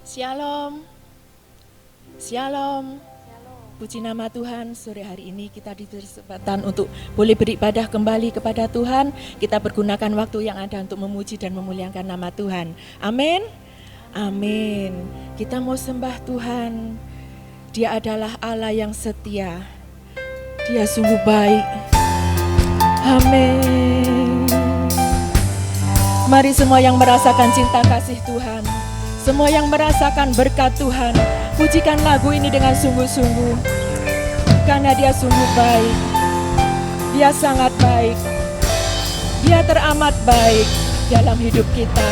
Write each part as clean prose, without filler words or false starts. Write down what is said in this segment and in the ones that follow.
Shalom. Shalom. Puji nama Tuhan, sore hari ini kita diberi kesempatan untuk boleh beribadah kembali kepada Tuhan. Kita pergunakan waktu yang ada untuk memuji dan memuliakan nama Tuhan. Amin. Amin. Kita mau sembah Tuhan. Dia adalah Allah yang setia. Dia sungguh baik. Amin. Mari semua yang merasakan cinta kasih Tuhan, semua yang merasakan berkat Tuhan, pujikan lagu ini dengan sungguh-sungguh. Karena Dia sungguh baik. Dia sangat baik. Dia teramat baik dalam hidup kita.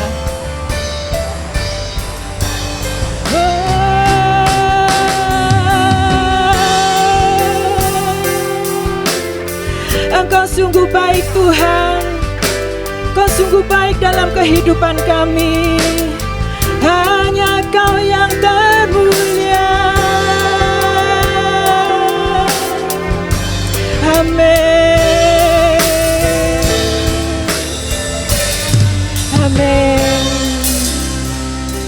Engkau sungguh baik Tuhan. Kau sungguh baik dalam kehidupan kami. Hanya Kau yang termulia. Amin. Amin.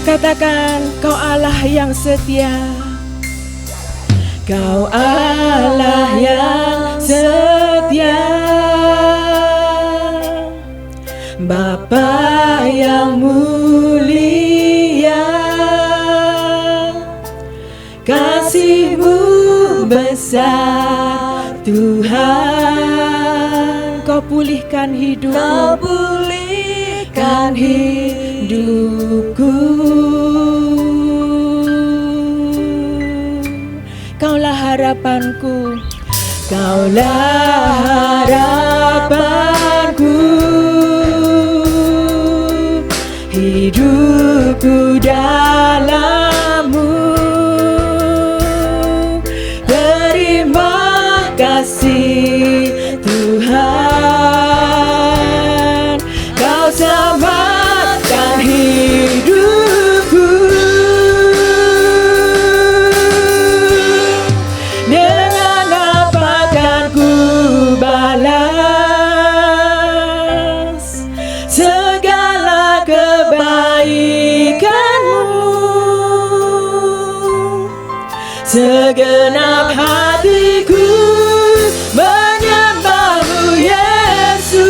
Katakan, Kau Allah yang setia. Kau Allah yang setia, Bapa yang mulia, kasih-Mu besar Tuhan. Kau pulihkan hidupku, Kau pulihkan hidupku. Kaulah harapanku, Kaulah harapanku. Hidupku dalam-Mu. Terima kasih Tuhan, Kau selamatkan hidupku. Dengan apa kan ku balas segala kebaikan-Mu? Segenap hatiku menyembah-Mu Yesus.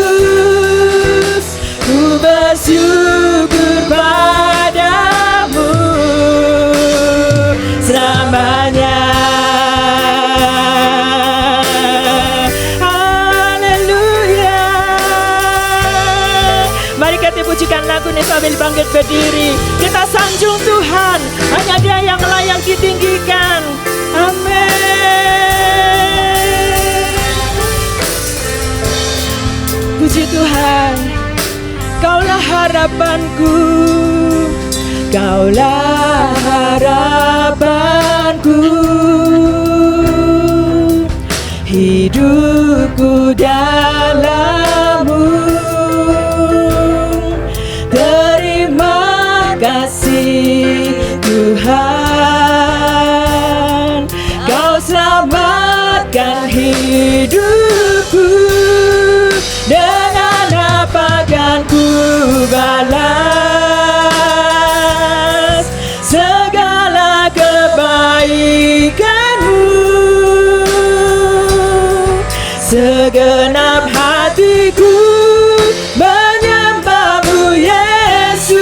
Ku bersyukur padamu selamanya. Haleluya. Mari kita pujikan lagu ini sambil bangkit berdiri. Kita sanjung Tuhan, hanya Dia yang layak ditinggikan. Amin. Puji Tuhan. Kaulah harapanku, Kaulah harapanku. Hidupku dalam-Mu. Terima kasih Tuhan, Kau selamatkan hidupku. Dengan apa kan ku balas segala kebaikan-Mu? Segenap hatiku menyembah-Mu Yesus.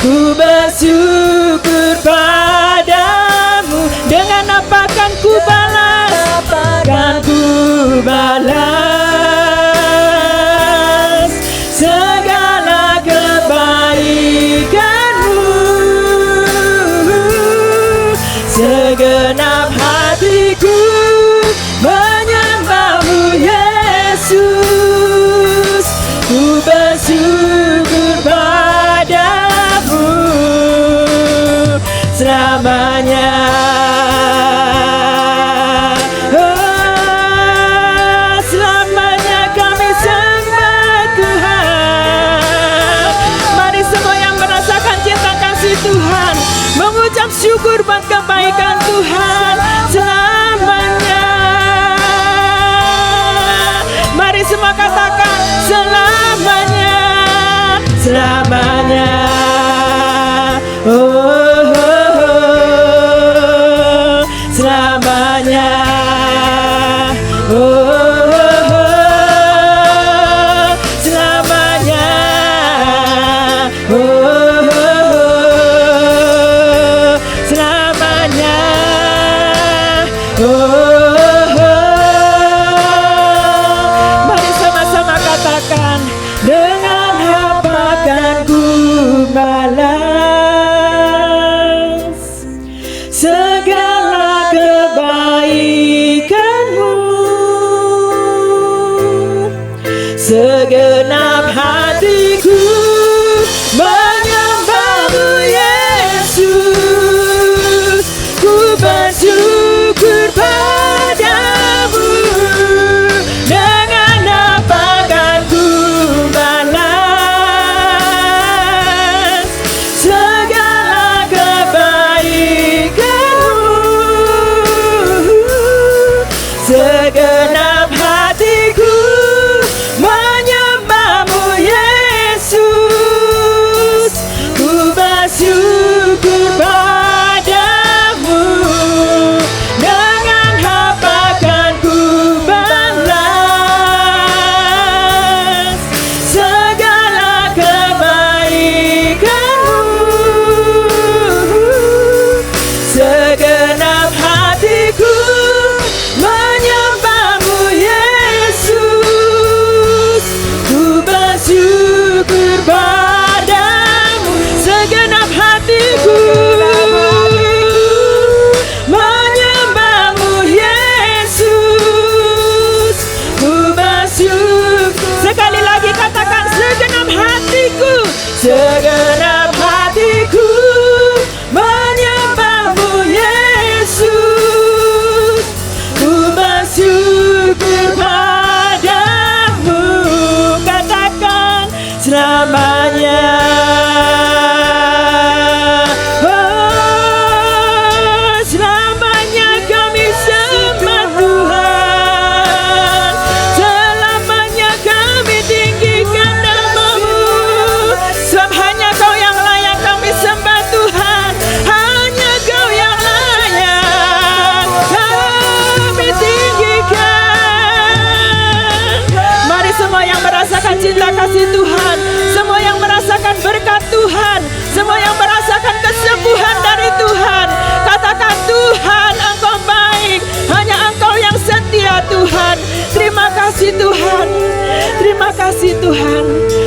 Ku bersyukur padamu. Dengan apa kan ku balas? Kan ku balas segala kebaikan-Mu. Segenap hatiku menyembah-Mu Yesus. Ku bersyukur padamu selamanya. Selamanya kami sembah Tuhan. Mari semua yang merasakan cinta kasih Tuhan mengucap syukur buat kebaikan Tuhan selamanya. Mari semua katakan selamanya, selamanya. hatiku menyembah-Mu Yesus. Ku bersyukur. Sekali lagi katakan, segenap hatiku, segenap hatiku menyembah-Mu Yesus. Ku bersyukur padamu. Katakan selamanya. Oh, selamanya kami sembah Tuhan. Selamanya kami tinggikan nama-Mu. Sebab hanya Kau yang layak kami sembah Tuhan. Hanya Kau yang layak kami tinggikan. Mari semua yang merasakan cinta kasih Tuhan, semua yang merasakan berkat Tuhan, semua yang merasakan kesembuhan dari Tuhan, katakan, Tuhan Engkau baik, hanya Engkau yang setia Tuhan. Terima kasih Tuhan, terima kasih Tuhan,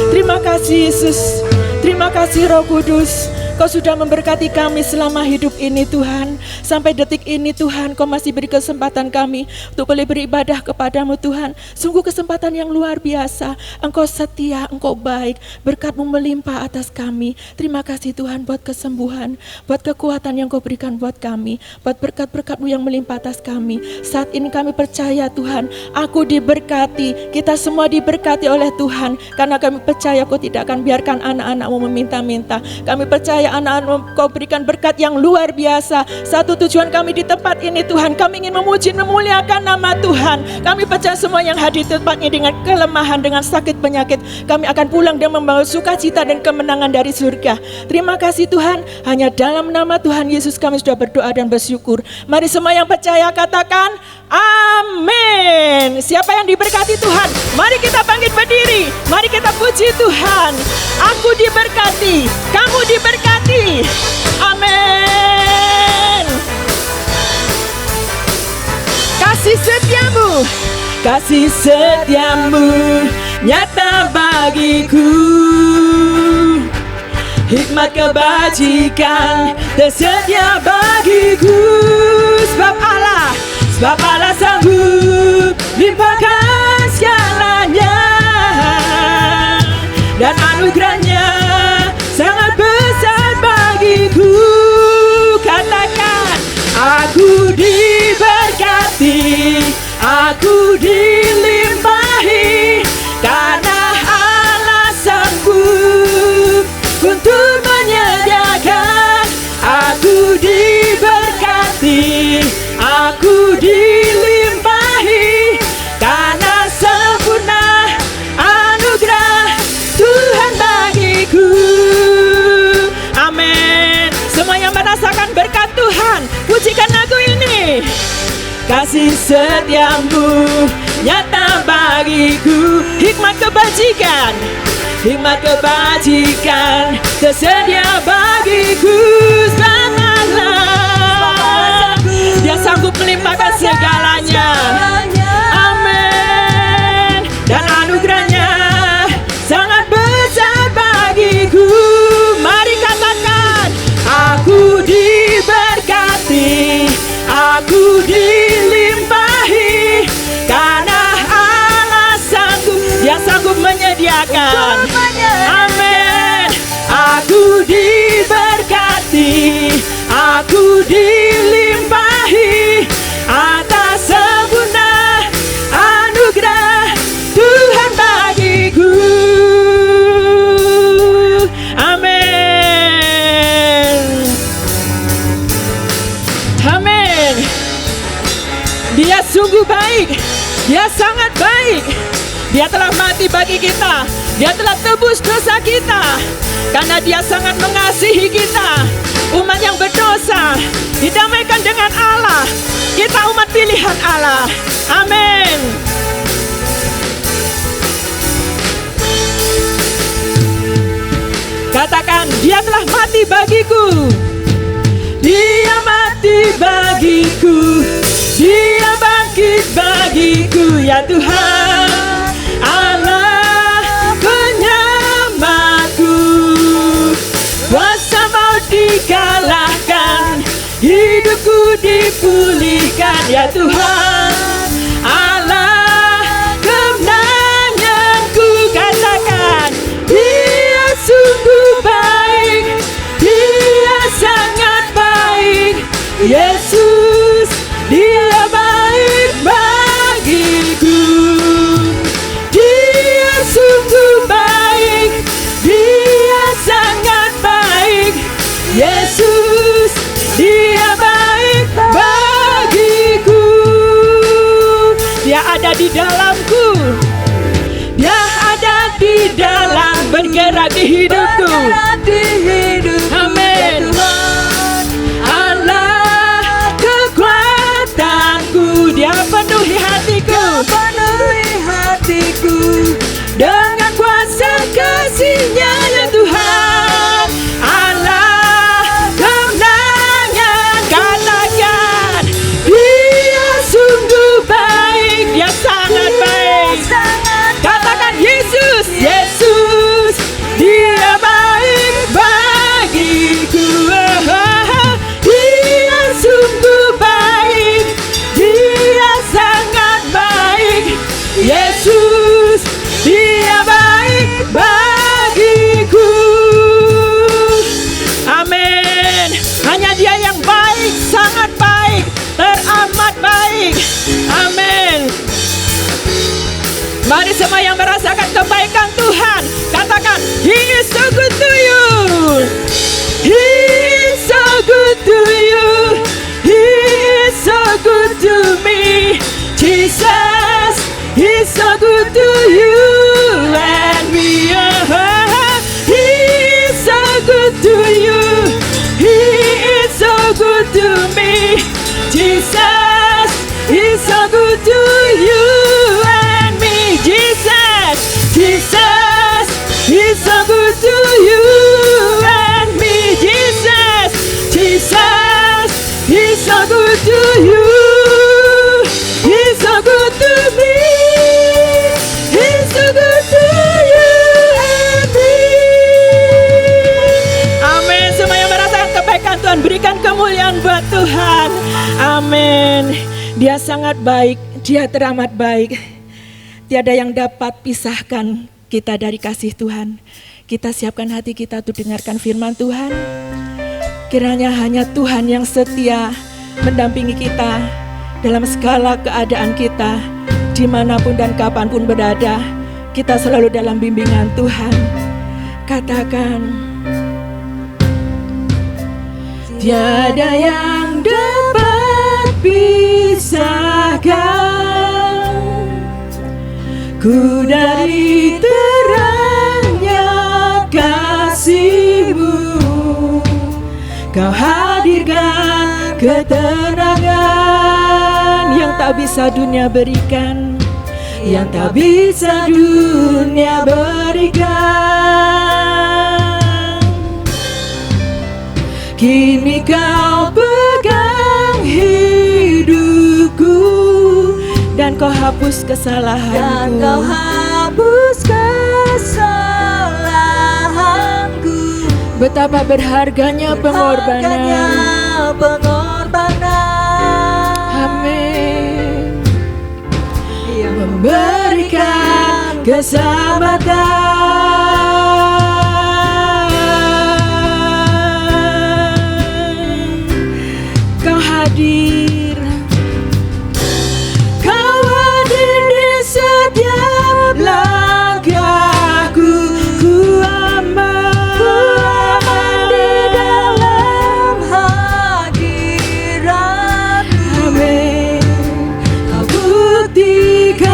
terima kasih Yesus, terima kasih Roh Kudus. Kau sudah memberkati kami selama hidup ini Tuhan. Sampai detik ini Tuhan, Kau masih beri kesempatan kami untuk boleh beribadah kepadamu Tuhan. Sungguh kesempatan yang luar biasa. Engkau setia, Engkau baik, berkat-Mu melimpah atas kami. Terima kasih Tuhan buat kesembuhan, buat kekuatan yang Kau berikan buat kami, buat berkat-berkat-Mu yang melimpah atas kami. Saat ini kami percaya Tuhan, aku diberkati, kita semua diberkati oleh Tuhan. Karena kami percaya Kau tidak akan biarkan anak-anak-Mu meminta-minta. Kami percaya anak-anak Kau berikan berkat yang luar biasa. Satu tujuan kami di tempat ini Tuhan, kami ingin memuji memuliakan nama Tuhan. Kami percaya semua yang hadir di tempat ini dengan kelemahan, dengan sakit penyakit, kami akan pulang dan membawa sukacita dan kemenangan dari surga. Terima kasih Tuhan, hanya dalam nama Tuhan Yesus kami sudah berdoa dan bersyukur. Mari semua yang percaya katakan amin. Siapa yang diberkati Tuhan, mari kita bangkit berdiri, mari kita puji Tuhan. Aku diberkati, kamu diberkati. Amin. Kasih setiamu, kasih setiamu nyata bagiku. Hikmat kebajikan tersedia bagiku. Sebab Allah sanggup limpahkan segalanya. Dan anugerahnya sangat besar bagiku. Katakan, aku diberkati, aku dilimpahi, karena Allah sanggup untuk menyediakan. Aku diberkati, aku dilimpahi, karena sempurna anugerah Tuhan bagiku. Amin. Semua yang merasakan berkat Tuhan, pujikan lagu ini. Kasih setiamu nyata bagiku. Hikmat kebajikan, hikmat kebajikan tersedia bagiku. Sebab Allah, Dia sanggup melimpahkan segalanya. Amin. Dan anugerahnya sangat besar bagiku. Mari katakan, aku diberkati, aku dilimpahi, karena Allah sanggup, Dia sanggup menyediakan. Amin. Aku diberkati, aku dilimpahi, atas sempurna anugerah Tuhan bagiku. Amin. Amin. Dia sungguh baik, Dia sangat baik. Dia telah mati bagi kita, Dia telah tebus dosa kita. Karena Dia sangat mengasihi kita, umat yang berdosa didamaikan dengan Allah. Kita umat pilihan Allah. Amin. Katakan, Dia telah mati bagiku, Dia mati bagiku, Dia bangkit bagiku. Ya Tuhan, Allah penyelamatku, kuasa maut di dipulihkan ya Tuhan. Allah kemenanganku, katakan Dia sungguh baik, Dia sangat baik. Yesus, Dia baik bagiku. Dia sungguh baik, Dia sangat baik. Yesus, Dia baik bagiku. Dia ada di dalamku, Dia ada di dalam, bergerak di hidupku. Amin. Allah kekuatanku, Dia penuhi hatiku, dengan kuasa kasih-Nya ya Tuhan. Allah kemenangan, katakan Dia sungguh baik, Dia sangat baik. Katakan Yesus, Yesus, Dia baik bagiku. Dia sungguh baik, Dia sangat baik. Yesus, Dia baik bagiku. Amin. Hanya Dia yang baik, sangat baik, teramat baik. Amin. Mari semua yang merasakan kebaikan Tuhan, katakan He is so good to you. He is so good to you. He is so good to me. Jesus, He's so good to you and me. He is so good to you. He is so good to me. Jesus, He's so good to you and me. Jesus, Jesus, He's so good to you and me. Jesus, Jesus, He's so good to you. He's so good to me. He's so good to you and me. Amin. Semua yang merasakan kebaikan Tuhan, berikan kemuliaan buat Tuhan. Amin. Dia sangat baik, Dia teramat baik. Tiada yang dapat pisahkan kita dari kasih Tuhan. Kita siapkan hati kita untuk dengarkan firman Tuhan. Kiranya hanya Tuhan yang setia mendampingi kita dalam segala keadaan kita, dimanapun dan kapanpun berada. Kita selalu dalam bimbingan Tuhan. Katakan, tiada yang dapat pisahkan ku dari terangnya kasih-Mu. Kau hadirkan ketenangan yang tak bisa dunia berikan, yang tak bisa dunia berikan. Kini Kau pegang hidupku dan Kau hapus kesalahanku. Betapa berharganya pengorbanan. Amin. Yang memberikan keselamatan. Kau hadir, Kau hadir di setiap langkahku. Ku aman di dalam hadirat-Mu. Amin. Kau buktikan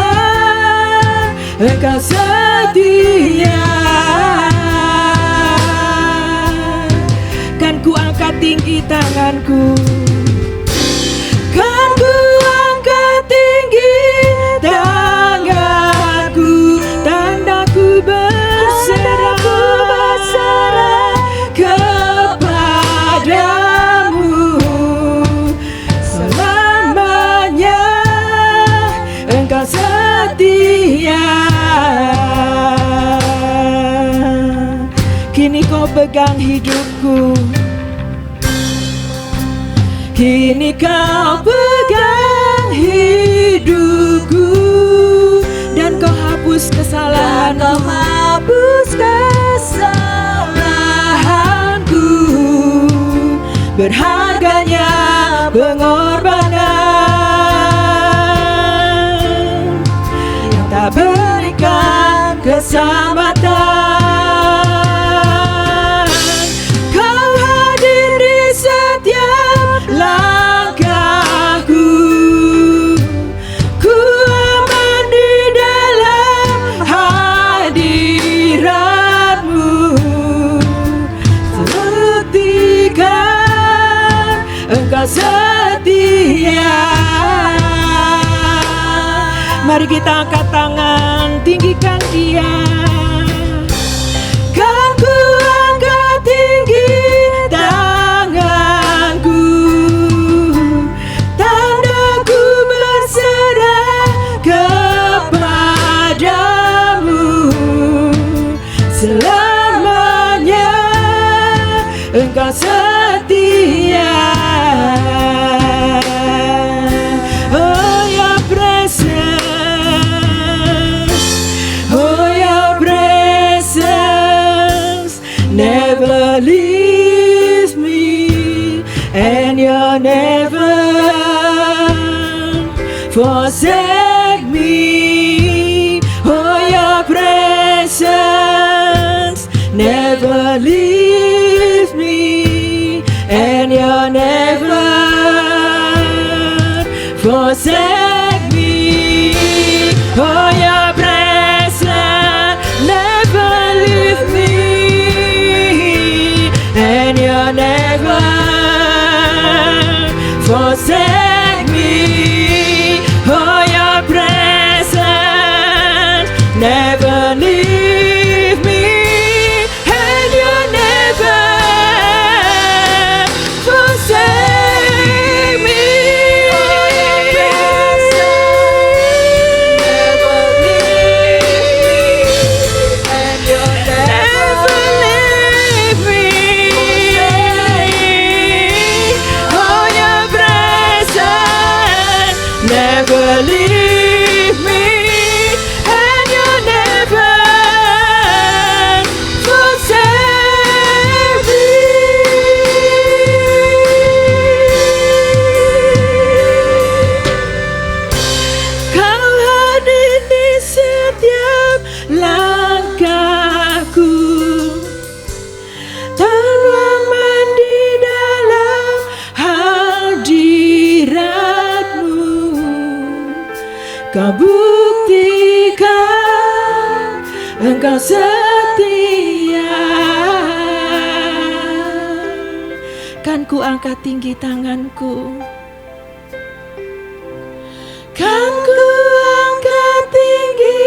Engkau setia. Kan ku angkat tinggi tanganku, kan ku angkat tinggi tanganku, tandaku berserah kepadamu. Selamanya Engkau setia. Kini Kau pegang hidupku, kini kau pegang hidupku, dan kau hapus kesalahanku, berharganya pengorbanan yang tak berikan keselamatan. Kau hadir di setiap langkahku, ku aman di dalam hadiratmu. Buktikan Engkau setia. Mari kita angkat tangan, tinggikan Dia. Kan ku angkat tinggi tanganku, tandaku berserah kepadamu. Selamanya Engkau setia. Oh your presence never leaves me, and you never forsake me. Oh your presence never leaves me, and you never forsake me. Oh your presence never leaves me, and you never forsake me. Oh your presence never leave me, and you never forsake me. Never leave me, and you never forsake me. Kau hadir di setiap langkahku, tanaman di dalam hadiratmu. Kau buktikan Engkau setia. Kan ku angkat tinggi tanganku, kan ku angkat tinggi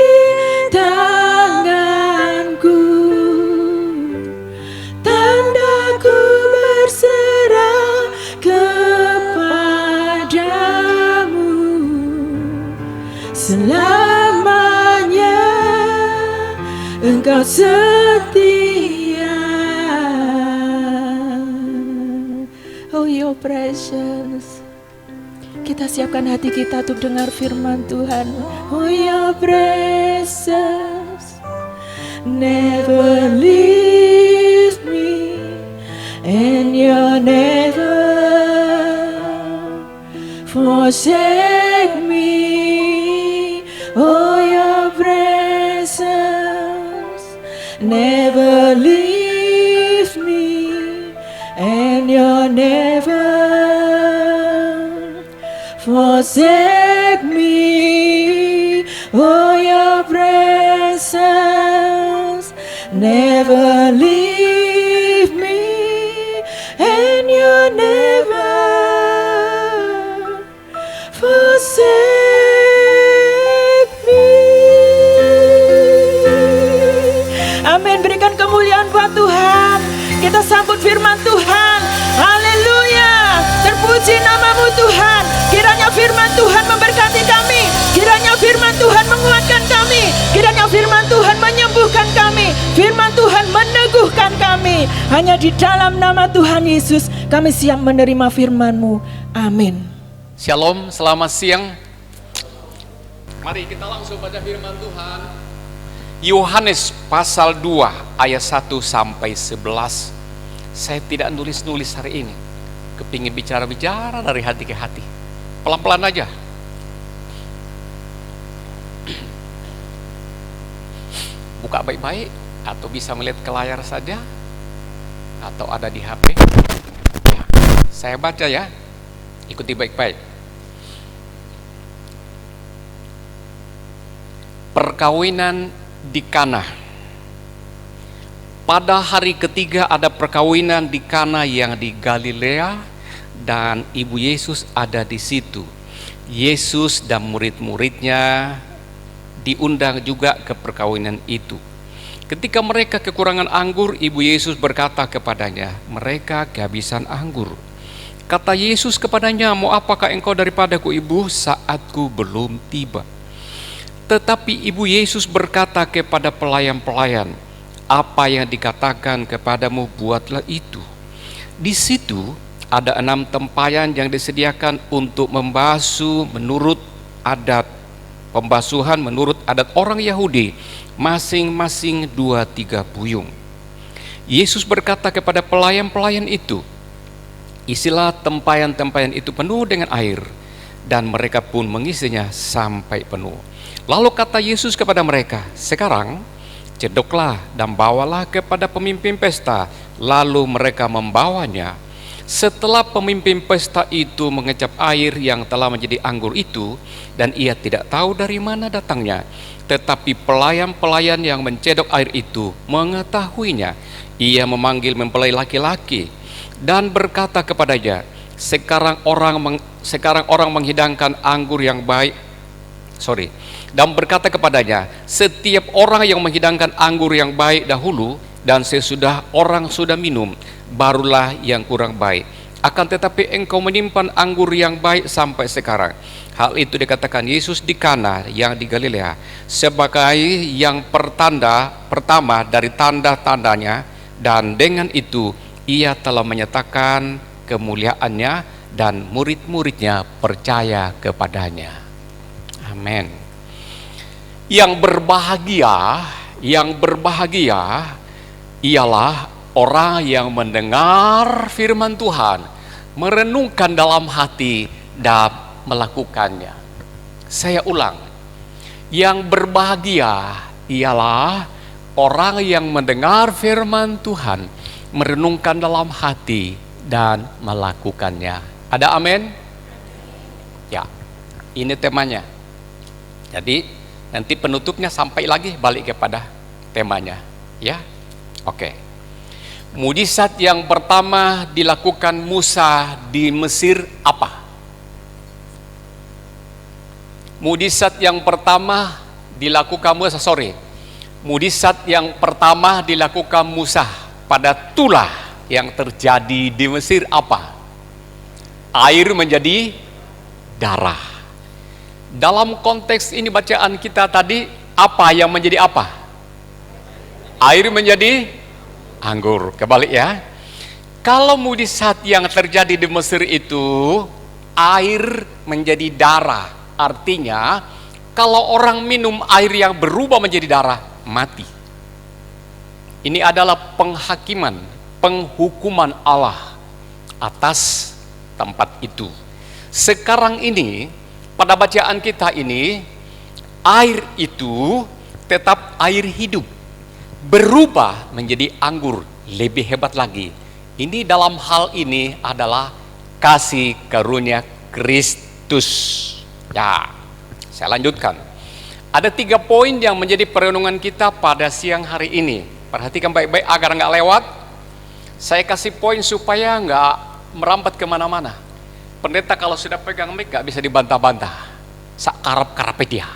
tanganku, tandaku berserah kepadamu. Selamanya Engkau setia. Oh your presence. Kita siapkan hati kita untuk dengar firman Tuhan. Oh your presence never leaves me, and you never forsake me. Oh your presence never leaves me, and you never forsake me. Oh your presence never leave me, and you never forsake me. Amin. Berikan kemuliaan buat Tuhan. Kita sambut firman Tuhan. Haleluya. Terpuji namamu Tuhan. Kiranya firman Tuhan memberkati kami. Kiranya firman Tuhan menguatkan kami. Kiranya firman Tuhan menyembuhkan kami. Firman Tuhan meneguhkan kami. Hanya di dalam nama Tuhan Yesus kami siap menerima firman-Mu. Amin. Shalom, selamat siang. Mari kita langsung baca firman Tuhan. Yohanes pasal 2 ayat 1 sampai 11. Saya tidak nulis-nulis hari ini. Kepingin bicara-bicara dari hati ke hati. Pelan-pelan aja. Buka baik-baik, atau bisa melihat ke layar saja, atau ada di HP. Ya, saya baca ya. Ikuti baik-baik. Perkawinan di Kana. Pada hari ketiga ada perkawinan di Kana yang di Galilea, dan ibu Yesus ada di situ. Yesus dan murid-muridnya diundang juga ke perkawinan itu. Ketika mereka kekurangan anggur, ibu Yesus berkata kepadanya, mereka kehabisan anggur. Kata Yesus kepadanya, mau apakah engkau daripadaku ibu, saatku belum tiba. Tetapi ibu Yesus berkata kepada pelayan-pelayan, apa yang dikatakan kepadamu buatlah itu. Di situ ada 6 tempayan yang disediakan untuk membasuh menurut adat. Pembasuhan menurut adat orang Yahudi, masing-masing 2-3 buyung. Yesus berkata kepada pelayan-pelayan itu, isilah tempayan-tempayan itu penuh dengan air, dan mereka pun mengisinya sampai penuh. Lalu kata Yesus kepada mereka, sekarang cedoklah dan bawalah kepada pemimpin pesta. Lalu mereka membawanya. Setelah pemimpin pesta itu mengecap air yang telah menjadi anggur itu, dan ia tidak tahu dari mana datangnya, tetapi pelayan-pelayan yang mencedok air itu mengetahuinya. Ia memanggil mempelai laki-laki dan berkata kepadanya, sekarang orang menghidangkan anggur yang baik. Dan berkata kepadanya, setiap orang yang menghidangkan anggur yang baik dahulu, dan sesudah orang sudah minum, barulah yang kurang baik. Akan tetapi engkau menyimpan anggur yang baik sampai sekarang. Hal itu dikatakan Yesus di Kana yang di Galilea sebagai yang pertama dari tanda-tandanya, dan dengan itu ia telah menyatakan kemuliaannya, dan murid-muridnya percaya kepadanya. Amin. Yang berbahagia ialah orang yang mendengar firman Tuhan, merenungkan dalam hati dan melakukannya. Saya ulang, yang berbahagia ialah orang yang mendengar firman Tuhan, merenungkan dalam hati dan melakukannya. Ada amin? Ya, ini temanya. Jadi nanti penutupnya sampai lagi balik kepada temanya, ya. Oke. Mujizat yang pertama dilakukan Musa di Mesir apa? Mujizat yang pertama dilakukan Musa pada tulah yang terjadi di Mesir apa? Air menjadi darah. Dalam konteks ini bacaan kita tadi, apa yang menjadi apa? Air menjadi anggur. Kebalik ya. Kalau mujizat yang terjadi di Mesir itu air menjadi darah, artinya kalau orang minum air yang berubah menjadi darah, mati. Ini adalah penghukuman Allah atas tempat itu. Sekarang ini pada bacaan kita ini, air itu tetap air hidup, berubah menjadi anggur. Lebih hebat lagi, ini dalam hal ini adalah kasih karunia Kristus. Ya, saya lanjutkan. Ada 3 poin yang menjadi perenungan kita pada siang hari ini. Perhatikan baik-baik agar nggak lewat. Saya kasih poin supaya nggak merambat kemana-mana. Pendeta kalau sudah pegang mic nggak bisa dibantah-bantah. Sakarap-karapnya dia.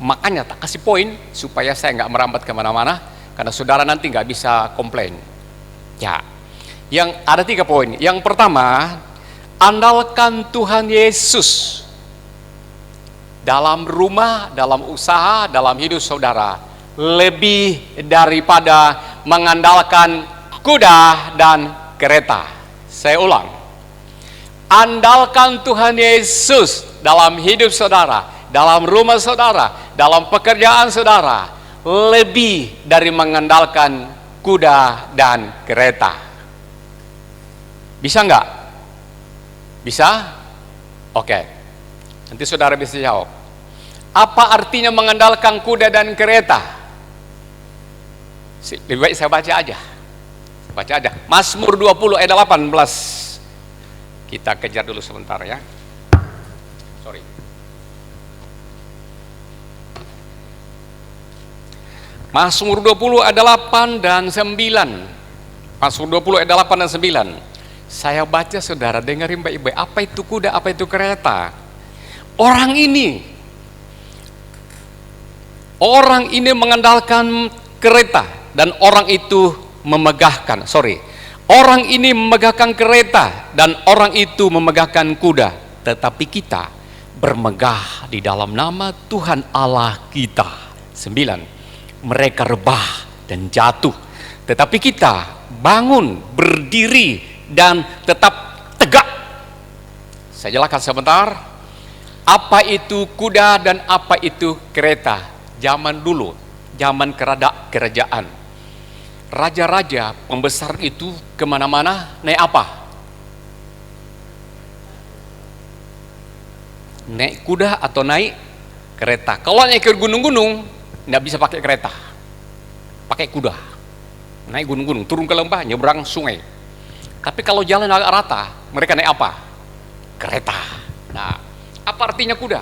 Makanya tak kasih poin supaya saya nggak merambat kemana-mana, karena saudara nanti nggak bisa komplain. Ya, yang ada 3 poin. Yang pertama, andalkan Tuhan Yesus dalam rumah, dalam usaha, dalam hidup saudara, lebih daripada mengandalkan kuda dan kereta. Saya ulang, Andalkan Tuhan Yesus dalam hidup saudara, dalam rumah saudara, dalam pekerjaan saudara, lebih dari mengandalkan kuda dan kereta. Bisa nggak? Bisa? Oke. Nanti saudara bisa jawab. Apa artinya mengandalkan kuda dan kereta? Lebih baik saya baca aja. Baca aja. Mazmur 20 ayat 18. Kita kejar dulu sebentar ya. Sorry. Mazmur 20 ayat 8 dan 9. Mazmur 20 ayat 8 dan 9. Saya baca, saudara dengerin baik-baik. Apa itu kuda, apa itu kereta? Orang ini mengandalkan kereta dan orang itu memegahkan. Orang ini memegahkan kereta dan orang itu memegahkan kuda. Tetapi kita bermegah di dalam nama Tuhan Allah kita. 9. Mereka rebah dan jatuh, tetapi kita bangun, berdiri dan tetap tegak. Saya jelaskan sebentar. Apa itu kuda dan apa itu kereta? Zaman dulu, zaman kerajaan. Raja-raja pembesar itu kemana-mana naik apa? Naik kuda atau naik kereta. Kalau naik ke gunung-gunung, nggak bisa pakai kereta, pakai kuda. Naik gunung-gunung, turun ke lembah, nyebrang sungai. Tapi kalau jalan agak rata, mereka naik apa? Kereta. Nah, apa artinya kuda?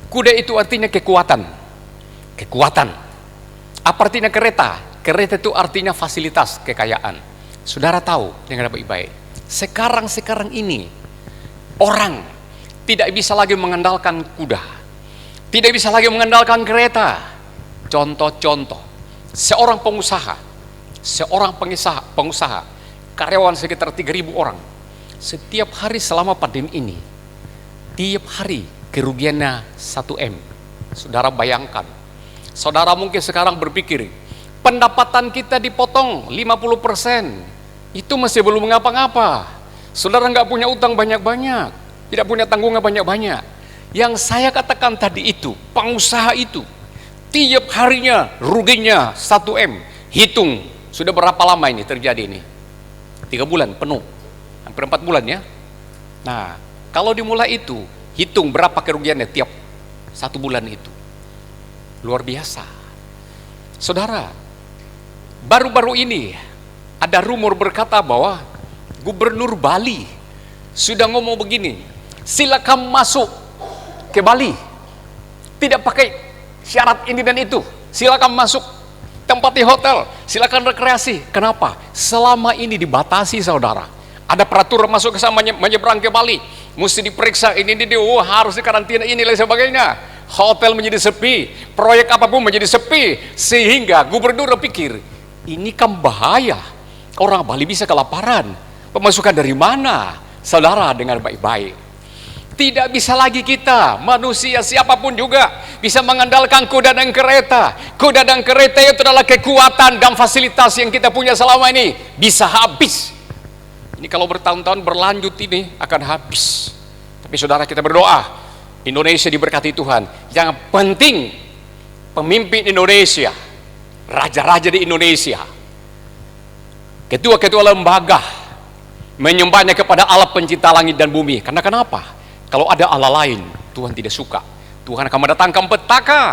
Kuda itu artinya kekuatan. Apa artinya kereta? Kereta itu artinya fasilitas, kekayaan. Saudara tahu, dengar baik-baik. Sekarang ini, orang tidak bisa lagi mengandalkan kuda. Tidak bisa lagi mengandalkan kereta. Contoh-contoh. Seorang pengusaha, karyawan sekitar 3.000 orang. Setiap hari selama pandemi ini, tiap hari kerugiannya 1 M. Saudara bayangkan. Saudara mungkin sekarang berpikir, pendapatan kita dipotong 50%, itu masih belum ngapa-ngapa. Saudara nggak punya utang banyak-banyak, tidak punya tanggungan banyak-banyak. Yang saya katakan tadi itu, pengusaha itu, tiap harinya ruginya 1 M. Hitung, sudah berapa lama ini terjadi ini? 3 bulan penuh, hampir 4 bulan ya. Nah, kalau dimulai itu, hitung berapa kerugiannya tiap 1 bulan itu. Luar biasa. Saudara, baru-baru ini ada rumor berkata bahwa Gubernur Bali sudah ngomong begini, silakan masuk ke Bali, tidak pakai syarat ini dan itu, silakan masuk tempat di hotel, silakan rekreasi. Kenapa? Selama ini dibatasi, saudara. Ada peraturan masuk ke sana, menyeberang ke Bali, mesti diperiksa ini harus dikarantina ini dan sebagainya. Hotel menjadi sepi, proyek apapun menjadi sepi, sehingga gubernur pikir ini kan bahaya, orang Bali bisa kelaparan. Pemasukan dari mana? Saudara dengar baik-baik. Tidak bisa lagi kita, manusia siapapun juga bisa mengandalkan kuda dan kereta. Kuda dan kereta itu adalah kekuatan dan fasilitas yang kita punya selama ini, bisa habis. Ini kalau bertahun-tahun berlanjut ini akan habis. Tapi saudara, kita berdoa Indonesia diberkati Tuhan. Yang penting pemimpin Indonesia, raja-raja di Indonesia, ketua-ketua lembaga menyembahnya kepada Allah pencipta langit dan bumi. Karena kenapa? Kalau ada Allah lain, Tuhan tidak suka. Tuhan akan mendatangkan petaka,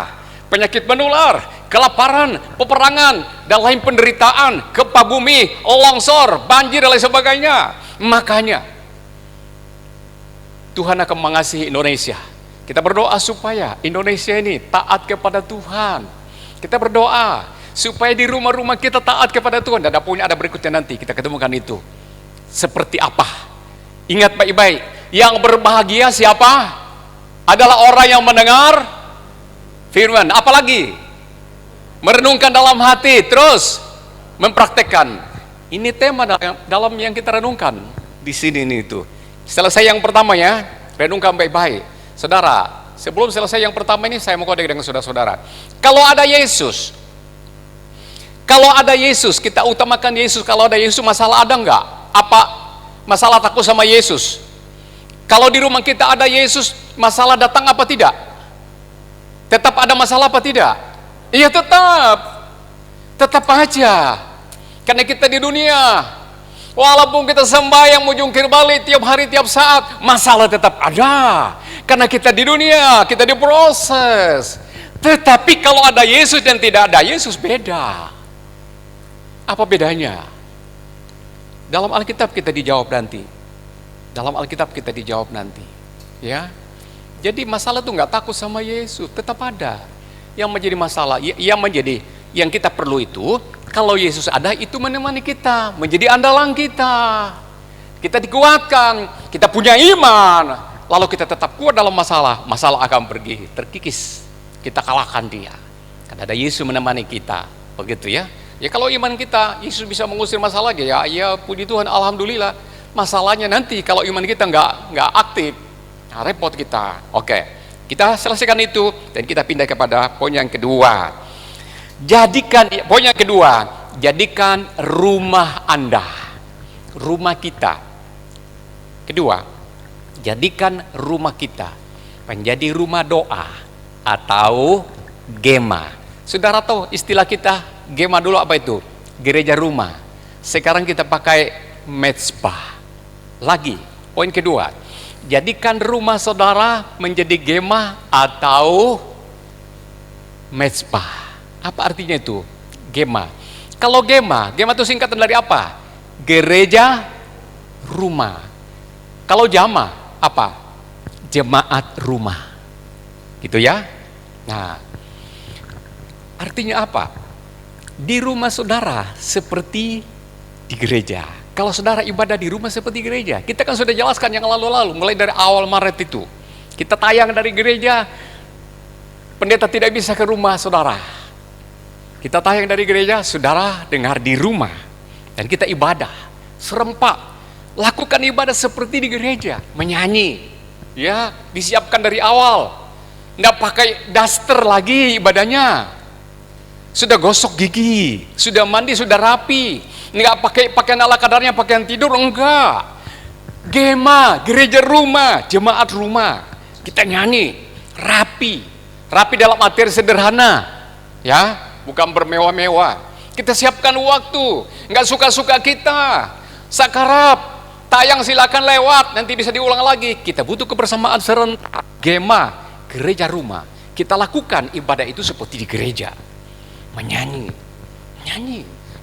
penyakit menular, kelaparan, peperangan, dan lain penderitaan, gempa bumi, longsor, banjir, dan lain sebagainya. Makanya Tuhan akan mengasihi Indonesia. Kita berdoa supaya Indonesia ini taat kepada Tuhan. Kita berdoa supaya di rumah-rumah kita taat kepada Tuhan. Dan ada berikutnya nanti kita ketemukan itu. Seperti apa? Ingat baik-baik. Yang berbahagia siapa? Adalah orang yang mendengar firman. Apalagi? Merenungkan dalam hati. Terus mempraktekkan. Ini tema dalam yang kita renungkan. Di sini nih itu. Selesai yang pertama ya. Renungkan baik-baik. Saudara, sebelum selesai yang pertama ini saya mau kode dengan saudara-saudara. Kalau ada Yesus, kita utamakan Yesus. Kalau ada Yesus, masalah ada enggak? Apa masalah takut sama Yesus? Kalau di rumah kita ada Yesus, masalah datang apa tidak? Tetap ada masalah apa tidak? Iya, tetap aja. Karena kita di dunia, walaupun kita sembahyang mau jungkir balik tiap hari tiap saat, masalah tetap ada. Karena kita di dunia, kita diproses. Tetapi kalau ada Yesus dan tidak ada Yesus, beda. Apa bedanya? Dalam Alkitab kita dijawab nanti. Ya. Jadi masalah itu nggak takut sama Yesus, tetap ada. Yang menjadi masalah, yang kita perlu itu, kalau Yesus ada, itu menemani kita, menjadi andalan kita. Kita dikuatkan, kita punya iman, lalu kita tetap kuat dalam masalah akan pergi, terkikis. Kita kalahkan dia. Karena ada Yesus menemani kita, begitu ya. Ya kalau iman kita, Yesus bisa mengusir masalah ya puji Tuhan, alhamdulillah. Masalahnya nanti kalau iman kita nggak aktif, nah, repot kita. Oke, kita selesaikan itu dan kita pindah kepada poin yang kedua. Jadikan rumah Anda, rumah kita. Kedua, jadikan rumah kita menjadi rumah doa atau gema. Saudara tahu istilah kita gema dulu apa itu? Gereja rumah. Sekarang kita pakai mezbah. Lagi, poin kedua, jadikan rumah saudara menjadi gema atau mezbah. Apa artinya itu? Gema. Kalau gema itu singkatan dari apa? Gereja rumah. Kalau jama apa? Jemaat rumah. Gitu ya. Nah, artinya apa? Di rumah saudara seperti di gereja. Kalau saudara ibadah di rumah seperti gereja, kita kan sudah jelaskan yang lalu-lalu, mulai dari awal Maret itu. Kita tayang dari gereja, pendeta tidak bisa ke rumah saudara. Kita tayang dari gereja, saudara dengar di rumah. Dan kita ibadah, serempak. Lakukan ibadah seperti di gereja, menyanyi. Ya, disiapkan dari awal. Nggak pakai daster lagi ibadahnya. Sudah gosok gigi, sudah mandi, sudah rapi. Nggak pakai pakaian ala kadarnya, pakaian tidur, enggak. Gema, gereja rumah, jemaat rumah. Kita nyanyi, rapi dalam arti sederhana, ya, bukan bermewah-mewah. Kita siapkan waktu, nggak suka-suka kita. Sakarap, tayang silakan lewat, nanti bisa diulang lagi. Kita butuh kebersamaan serentak, gema, gereja rumah. Kita lakukan ibadah itu seperti di gereja, menyanyi,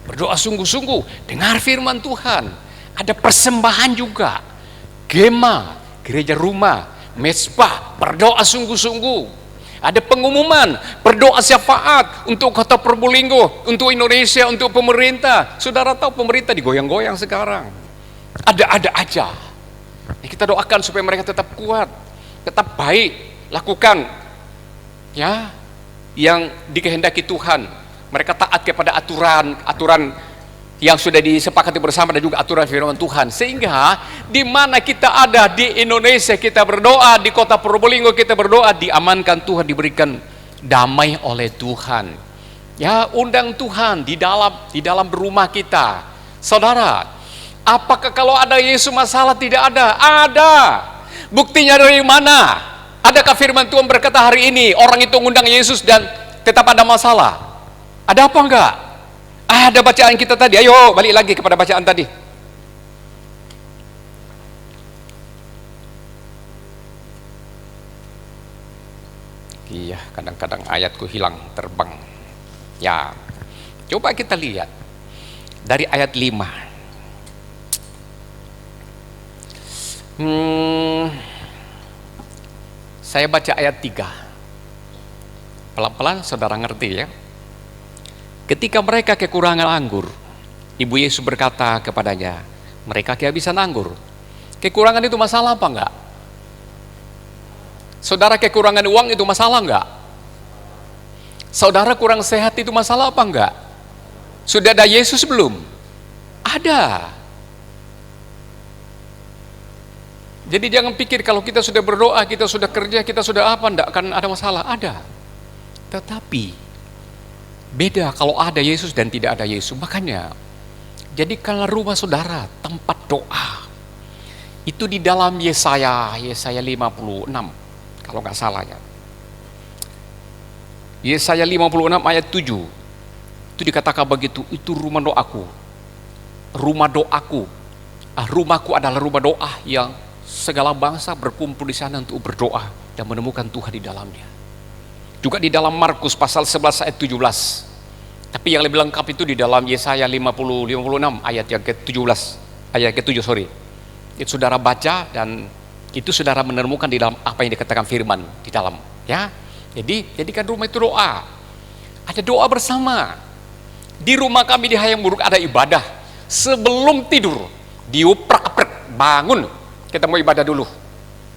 berdoa sungguh-sungguh, dengar firman Tuhan. Ada persembahan juga. Gema, gereja rumah, mezbah, berdoa sungguh-sungguh. Ada pengumuman, berdoa syafaat untuk Kota Probolinggo, untuk Indonesia, untuk pemerintah. Saudara tahu pemerintah digoyang-goyang sekarang. Ada aja. Kita doakan supaya mereka tetap kuat, tetap baik, lakukan ya yang dikehendaki Tuhan. Mereka taat kepada aturan yang sudah disepakati bersama dan juga aturan firman Tuhan. Sehingga di mana kita ada di Indonesia kita berdoa, di Kota Probolinggo kita berdoa, diamankan Tuhan, diberikan damai oleh Tuhan. Ya, undang Tuhan di dalam rumah kita. Saudara, apakah kalau ada Yesus masalah tidak ada? Ada. Buktinya dari mana? Adakah firman Tuhan berkata hari ini orang itu mengundang Yesus dan tetap ada masalah? Ada apa enggak? Ada bacaan kita tadi. Ayo balik lagi kepada bacaan tadi. Iya, kadang-kadang ayatku hilang, terbang. Ya, coba kita lihat dari ayat 5. Saya baca ayat 3. Pelan-pelan saudara ngerti ya. Ketika mereka kekurangan anggur, Ibu Yesus berkata kepadanya, mereka kehabisan anggur. Kekurangan itu masalah apa enggak? Saudara kekurangan uang itu masalah enggak? Saudara kurang sehat itu masalah apa enggak? Sudah ada Yesus belum? Ada. Jadi jangan pikir kalau kita sudah berdoa, kita sudah kerja, kita sudah apa, enggak akan ada masalah. Ada. Tetapi beda kalau ada Yesus dan tidak ada Yesus. Makanya jadikanlah rumah saudara tempat doa. Itu di dalam Yesaya 56 kalau nggak salah ya. Yesaya 56 ayat 7. Itu dikatakan begitu, itu rumah doaku. Rumah doaku. Rumahku adalah rumah doa yang segala bangsa berkumpul di sana untuk berdoa dan menemukan Tuhan di dalamnya. Juga di dalam Markus pasal 11 ayat 17. Tapi yang lebih lengkap itu di dalam Yesaya 56 ayat yang ke-17, ayat ke-7 sorry. Itu saudara baca dan itu saudara menemukan di dalam apa yang dikatakan firman di dalam, ya. Jadi jadikan rumah itu doa. Ada doa bersama. Di rumah kami di Hayam Buruk ada ibadah. Sebelum tidur, diuprak-uprak, bangun. Kita mau ibadah dulu.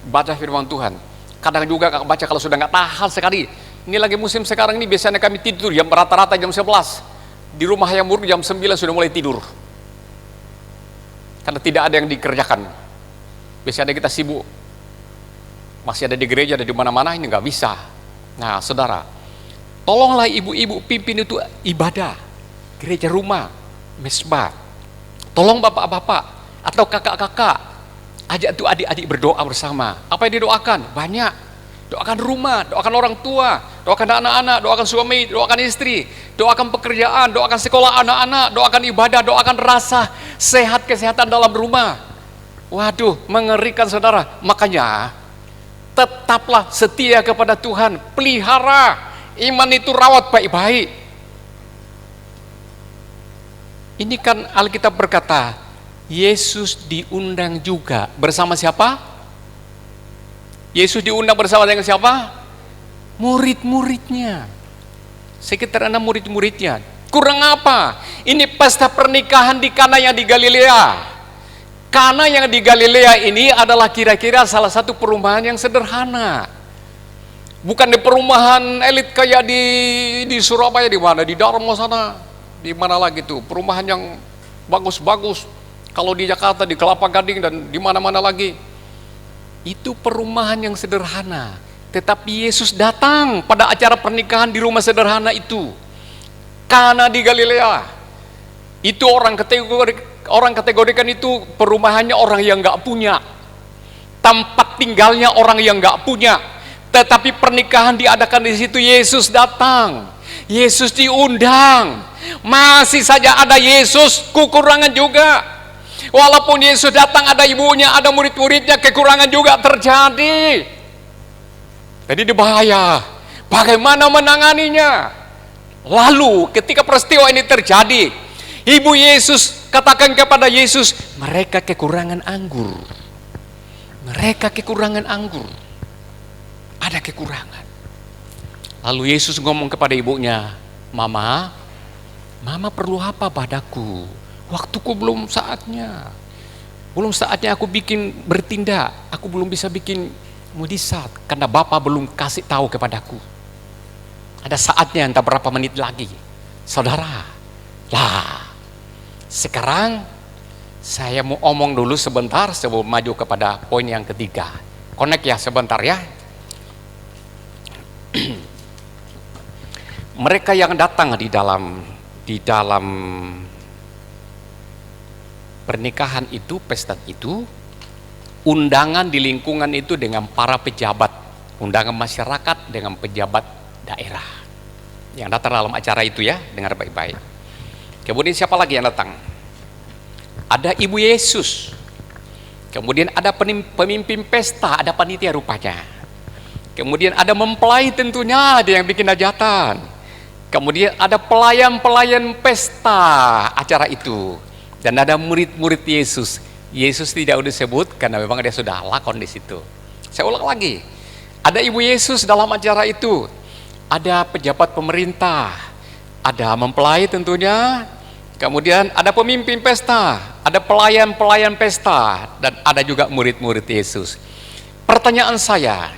Baca firman Tuhan. Kadang juga kakak baca kalau sudah nggak tahan sekali. Ini lagi musim sekarang ini biasanya kami tidur jam rata-rata jam 11. Di rumah Hayam Buruk jam 9 sudah mulai tidur. Karena tidak ada yang dikerjakan. Biasanya kita sibuk. Masih ada di gereja, ada di mana-mana, ini nggak bisa. Nah, saudara, tolonglah ibu-ibu pimpin itu ibadah. Gereja rumah, mesbah. Tolong bapak-bapak atau kakak-kakak, ajak tuh adik-adik berdoa bersama. Apa yang didoakan? Banyak. Doakan rumah, doakan orang tua, doakan anak-anak, doakan suami, doakan istri, doakan pekerjaan, doakan sekolah anak-anak, doakan ibadah, doakan rasa sehat, kesehatan dalam rumah. Waduh, mengerikan saudara. Makanya tetaplah setia kepada Tuhan, pelihara iman itu, rawat baik-baik. Ini kan Alkitab berkata, Yesus diundang juga bersama siapa? Yesus diundang bersama dengan siapa? Murid-muridnya. Sekitar 6 murid-muridnya. Kurang apa? Ini pesta pernikahan di Kana yang di Galilea. Kana yang di Galilea ini adalah kira-kira salah satu perumahan yang sederhana. Bukan di perumahan elit kayak di Surabaya, di mana? Di Darmo sana. Di mana lagi tuh? Perumahan yang bagus-bagus. Kalau di Jakarta, di Kelapa Gading dan di mana-mana lagi. Itu perumahan yang sederhana. Tetapi Yesus datang pada acara pernikahan di rumah sederhana itu. Kana di Galilea. Itu orang kategorikan itu perumahannya orang yang nggak punya. Tempat tinggalnya orang yang nggak punya. Tetapi pernikahan diadakan di situ, Yesus datang. Yesus diundang. Masih saja ada Yesus kekurangan juga. Walaupun Yesus datang, ada ibunya, ada murid-muridnya, kekurangan juga terjadi. Jadi ini bahaya. Bagaimana menanganinya? Lalu ketika peristiwa ini terjadi, ibu Yesus katakan kepada Yesus, mereka kekurangan anggur. Mereka kekurangan anggur. Ada kekurangan. Lalu Yesus ngomong kepada ibunya, Mama perlu apa padaku? Waktuku belum saatnya. Belum saatnya aku bertindak. Aku belum bisa bikin mujizat karena Bapa belum kasih tahu kepadaku. Ada saatnya, entah berapa menit lagi. Saudara, sekarang saya mau omong dulu sebentar sebelum maju kepada poin yang ketiga. Connect ya sebentar ya. Mereka yang datang di dalam pernikahan itu, pesta itu, undangan di lingkungan itu dengan para pejabat, undangan masyarakat dengan pejabat daerah yang datang dalam acara itu ya, dengar baik-baik. Kemudian siapa lagi yang datang? Ada ibu Yesus. Kemudian ada pemimpin pesta, ada panitia rupanya. Kemudian ada mempelai tentunya, ada yang bikin hajatan. Kemudian ada pelayan-pelayan pesta acara itu. Dan ada murid-murid Yesus. Yesus tidak disebut karena memang dia sudah lakon di situ. Saya ulang lagi. Ada ibu Yesus dalam acara itu. Ada pejabat pemerintah. Ada mempelai tentunya. Kemudian ada pemimpin pesta. Ada pelayan-pelayan pesta. Dan ada juga murid-murid Yesus. Pertanyaan saya,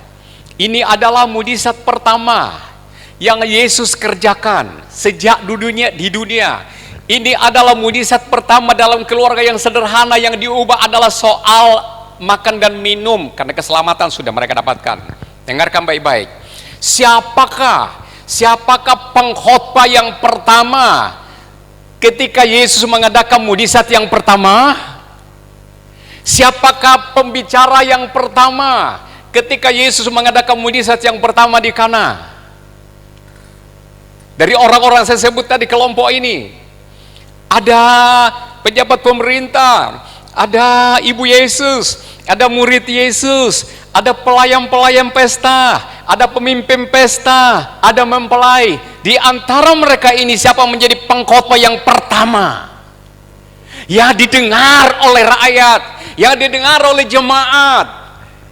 ini adalah mujizat pertama yang Yesus kerjakan sejak di dunia. Ini adalah mujizat pertama dalam keluarga yang sederhana yang diubah adalah soal makan dan minum karena keselamatan sudah mereka dapatkan. Dengarkan baik-baik. Siapakah pengkhotbah yang pertama ketika Yesus mengadakan mujizat yang pertama? Siapakah pembicara yang pertama ketika Yesus mengadakan mujizat yang pertama di Kana? Dari orang-orang saya sebut tadi kelompok ini, ada pejabat pemerintah, ada ibu Yesus, ada murid Yesus, ada pelayan-pelayan pesta, ada pemimpin pesta, ada mempelai. Di antara mereka ini siapa menjadi pengkhotbah yang pertama? Ya didengar oleh rakyat, yang didengar oleh jemaat.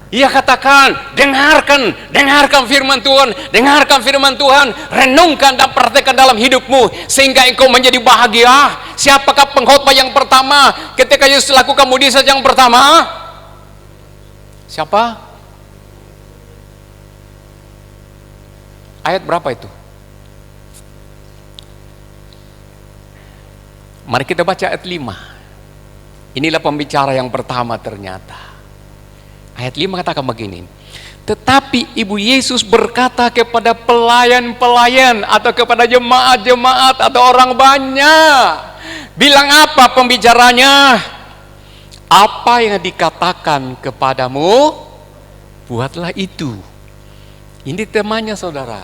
Ia katakan, dengarkan firman Tuhan, dengarkan firman Tuhan, renungkan dan praktekkan dalam hidupmu sehingga engkau menjadi bahagia. Siapakah pengkhotbah yang pertama ketika Yesus lakukan mujizat yang pertama? Siapa? Ayat berapa itu? Mari kita baca ayat 5. Inilah pembicara yang pertama ternyata. Ayat 5 katakan begini. Tetapi Ibu Yesus berkata kepada pelayan-pelayan atau kepada jemaat-jemaat atau orang banyak. Bilang apa pembicaranya? Apa yang dikatakan kepadamu, buatlah itu. Ini temanya saudara.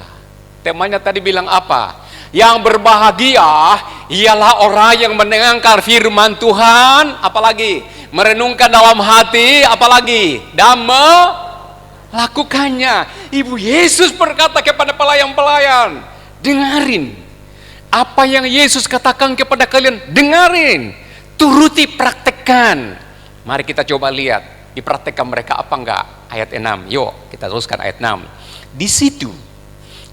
Temanya tadi bilang apa? Yang berbahagia ialah orang yang mendengarkan firman Tuhan, apalagi merenungkan dalam hati, apalagi dan melakukannya. Ibu Yesus berkata kepada pelayan-pelayan, dengarin apa yang Yesus katakan kepada kalian, dengarin, turuti, praktekkan. Mari kita coba lihat, dipraktekkan mereka apa enggak? Ayat 6, yuk kita teruskan ayat 6.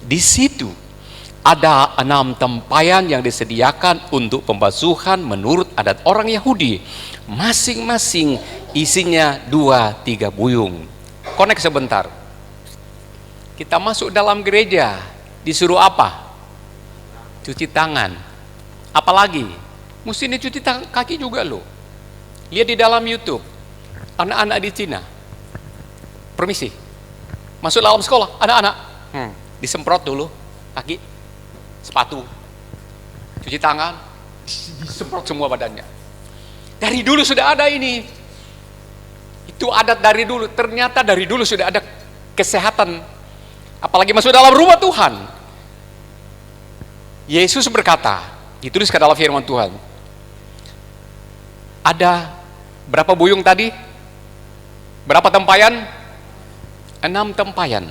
Di situ ada 6 tempayan yang disediakan untuk pembasuhan menurut adat orang Yahudi. Masing-masing isinya 2-3 buyung. Konek sebentar. Kita masuk dalam gereja, disuruh apa? Cuci tangan. Apalagi? Mesti dicuci kaki juga loh. Lihat di dalam YouTube. Anak-anak di Cina. Permisi. Masuk dalam sekolah, anak-anak. Disemprot dulu kaki, sepatu, cuci tangan, disemprot semua badannya. Dari dulu sudah ada ini. Itu adat dari dulu. Ternyata dari dulu sudah ada kesehatan. Apalagi masuk dalam rumah Tuhan. Yesus berkata, dituliskan dalam firman Tuhan. Ada berapa buyung tadi? Berapa tempayan? 6 tempayan.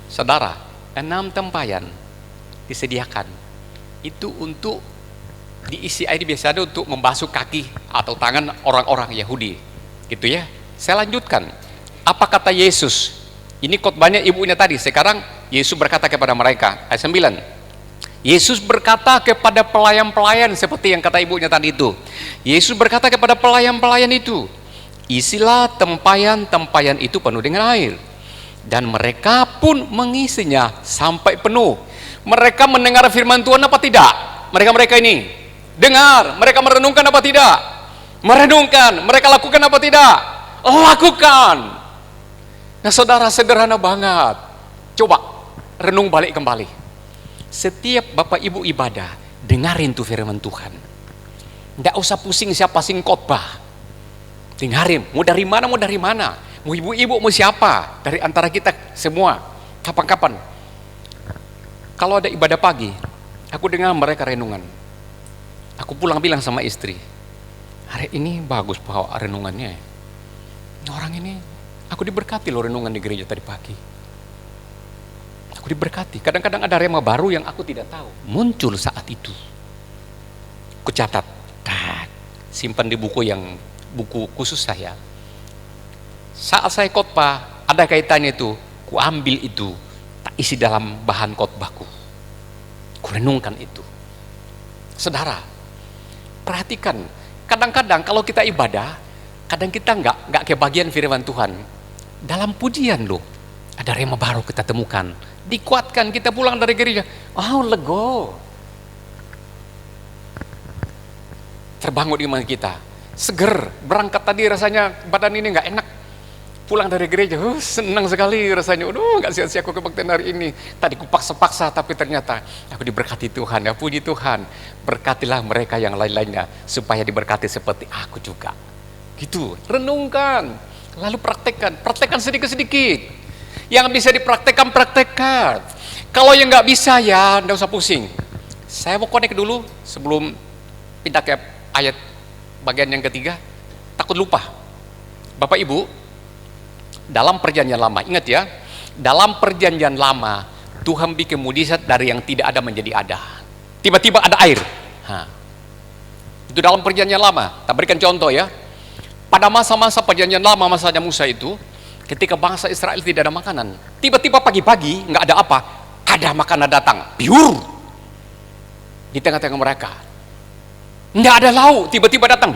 Saudara, 6 tempayan disediakan. Itu untuk diisi air biasa ada untuk membasuh kaki atau tangan orang-orang Yahudi. Gitu ya. Saya lanjutkan. Apa kata Yesus? Ini khotbahnya ibunya tadi. Sekarang Yesus berkata kepada mereka. Ayat 9. Yesus berkata kepada pelayan-pelayan seperti yang kata ibunya tadi itu. Yesus berkata kepada pelayan-pelayan itu, isilah tempayan-tempayan itu penuh dengan air. Dan mereka pun mengisinya sampai penuh. Mereka mendengar firman Tuhan apa tidak? Mereka ini dengar. Mereka merenungkan apa tidak? Merenungkan. Mereka lakukan apa tidak? Lakukan. Nah saudara, sederhana banget. Coba renung balik kembali. Setiap bapak ibu ibadah, dengarin tuh firman Tuhan. Nggak usah pusing siapa sing khotbah. Dengarin, mau dari mana, mau ibu-ibu, mau siapa dari antara kita semua, kapan-kapan. Kalau ada ibadah pagi, aku dengar mereka renungan. Aku pulang bilang sama istri, hari ini bagus bawa renungannya. Orang ini, aku diberkati loh renungan di gereja tadi pagi. Aku diberkati. Kadang-kadang ada rema baru yang aku tidak tahu. Muncul saat itu. Aku catat, simpan di buku khusus saya. Saat saya khotbah, ada kaitannya itu. Ku ambil itu, tak isi dalam bahan khotbahku. Ku renungkan itu. Saudara, perhatikan. Kadang-kadang kalau kita ibadah, kadang kita nggak kebagian firman Tuhan. Dalam pujian loh, ada rema baru kita temukan. Dikuatkan, kita pulang dari gereja. Lego. Terbangun iman kita. Seger, berangkat tadi rasanya badan ini nggak enak. Pulang dari gereja, senang sekali rasanya. Nggak sia-sia aku kebaktian hari ini. Tadi ku paksa-paksa, tapi ternyata aku diberkati Tuhan. Ya puji Tuhan. Berkatilah mereka yang lain-lainnya supaya diberkati seperti aku juga. Gitu, renungkan, lalu praktekkan sedikit-sedikit. Yang bisa dipraktekkan, praktekkan. Kalau yang nggak bisa ya, nggak usah pusing. Saya mau connect dulu sebelum pindah ke ayat bagian yang ketiga. Takut lupa. Bapak Ibu, dalam perjanjian lama, ingat ya, dalam perjanjian lama, Tuhan bikin mujizat dari yang tidak ada menjadi ada. Tiba-tiba ada air. Itu dalam perjanjian lama. Kita berikan contoh ya. Pada masa-masa perjanjian lama, masanya Musa itu, ketika bangsa Israel tidak ada makanan, tiba-tiba pagi-pagi nggak ada apa, ada makanan datang, pure di tengah-tengah mereka. Nggak ada lauk, tiba-tiba datang,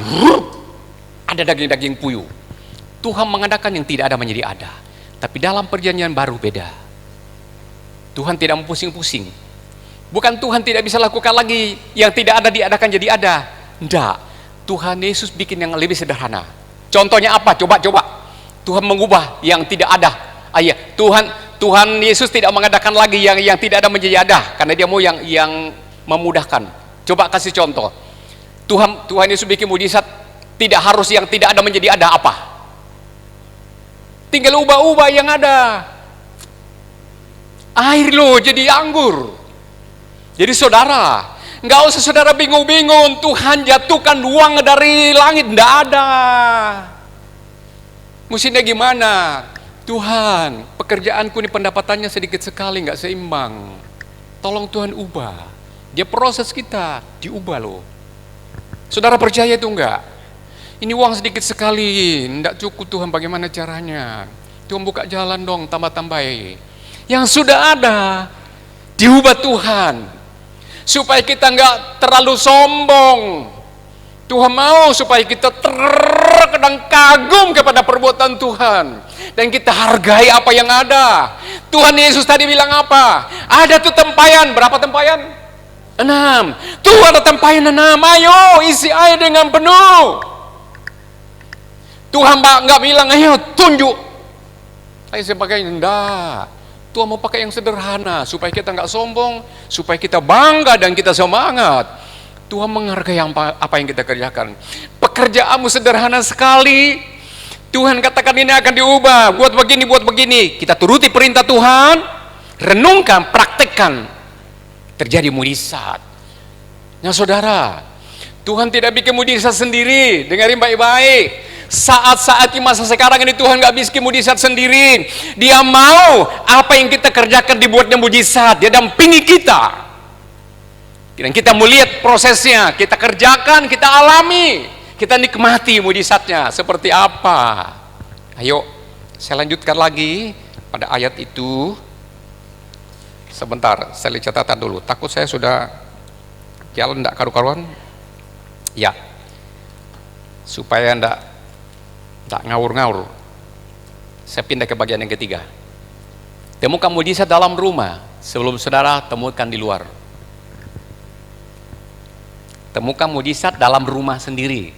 ada daging-daging puyuh. Tuhan mengadakan yang tidak ada menjadi ada. Tapi dalam perjanjian baru beda. Tuhan tidak pusing-pusing. Bukan Tuhan tidak bisa lakukan lagi yang tidak ada diadakan jadi ada. Enggak. Tuhan Yesus bikin yang lebih sederhana. Contohnya apa? Coba. Tuhan mengubah yang tidak ada. Tuhan Yesus tidak mengadakan lagi yang tidak ada menjadi ada, karena dia mau yang memudahkan. Coba kasih contoh. Tuhan Yesus bikin mujizat, tidak harus yang tidak ada menjadi ada apa? Tinggal ubah-ubah yang ada. Air loh jadi anggur. Jadi saudara, nggak usah saudara bingung-bingung, Tuhan jatuhkan uang dari langit, nggak ada. Mestinya gimana? Tuhan, pekerjaanku ini pendapatannya sedikit sekali, nggak seimbang. Tolong Tuhan ubah. Dia proses kita, diubah loh. Saudara percaya itu enggak? Ini uang sedikit sekali, enggak cukup Tuhan, bagaimana caranya? Tuhan buka jalan dong, tambah-tambahin. Yang sudah ada, diubah Tuhan. Supaya kita enggak terlalu sombong. Tuhan mau supaya kita terkadang kagum kepada perbuatan Tuhan. Dan kita hargai apa yang ada. Tuhan Yesus tadi bilang apa? Ada tuh tempayan, berapa tempayan? 6. Tuh ada tempayan 6, ayo isi air dengan penuh. Tuhan nggak bilang ayo tunjuk. Saya pakai enggak. Tuhan mau pakai yang sederhana supaya kita nggak sombong, supaya kita bangga dan kita semangat. Tuhan menghargai apa yang kita kerjakan. Pekerjaanmu sederhana sekali. Tuhan katakan ini akan diubah. Buat begini. Kita turuti perintah Tuhan. Renungkan, praktekkan. Terjadi mujizat. Nah saudara, Tuhan tidak bikin mujizat sendiri. Dengarin baik-baik. Saat-saat di masa sekarang ini Tuhan gak bikin mujizat sendiri. Dia mau apa yang kita kerjakan dibuatnya mujizat. Dia dampingi kita. Dan kita melihat prosesnya. Kita kerjakan, kita alami. Kita nikmati mujizatnya seperti apa. Ayo, saya lanjutkan lagi pada ayat itu. Sebentar, saya lihat catatan dulu. Takut saya sudah jalan enggak karu-karuan. Ya. Supaya enggak ngawur-ngawur. Saya pindah ke bagian yang ketiga. Temukan mujizat dalam rumah sebelum saudara temukan di luar. Temukan mujizat dalam rumah sendiri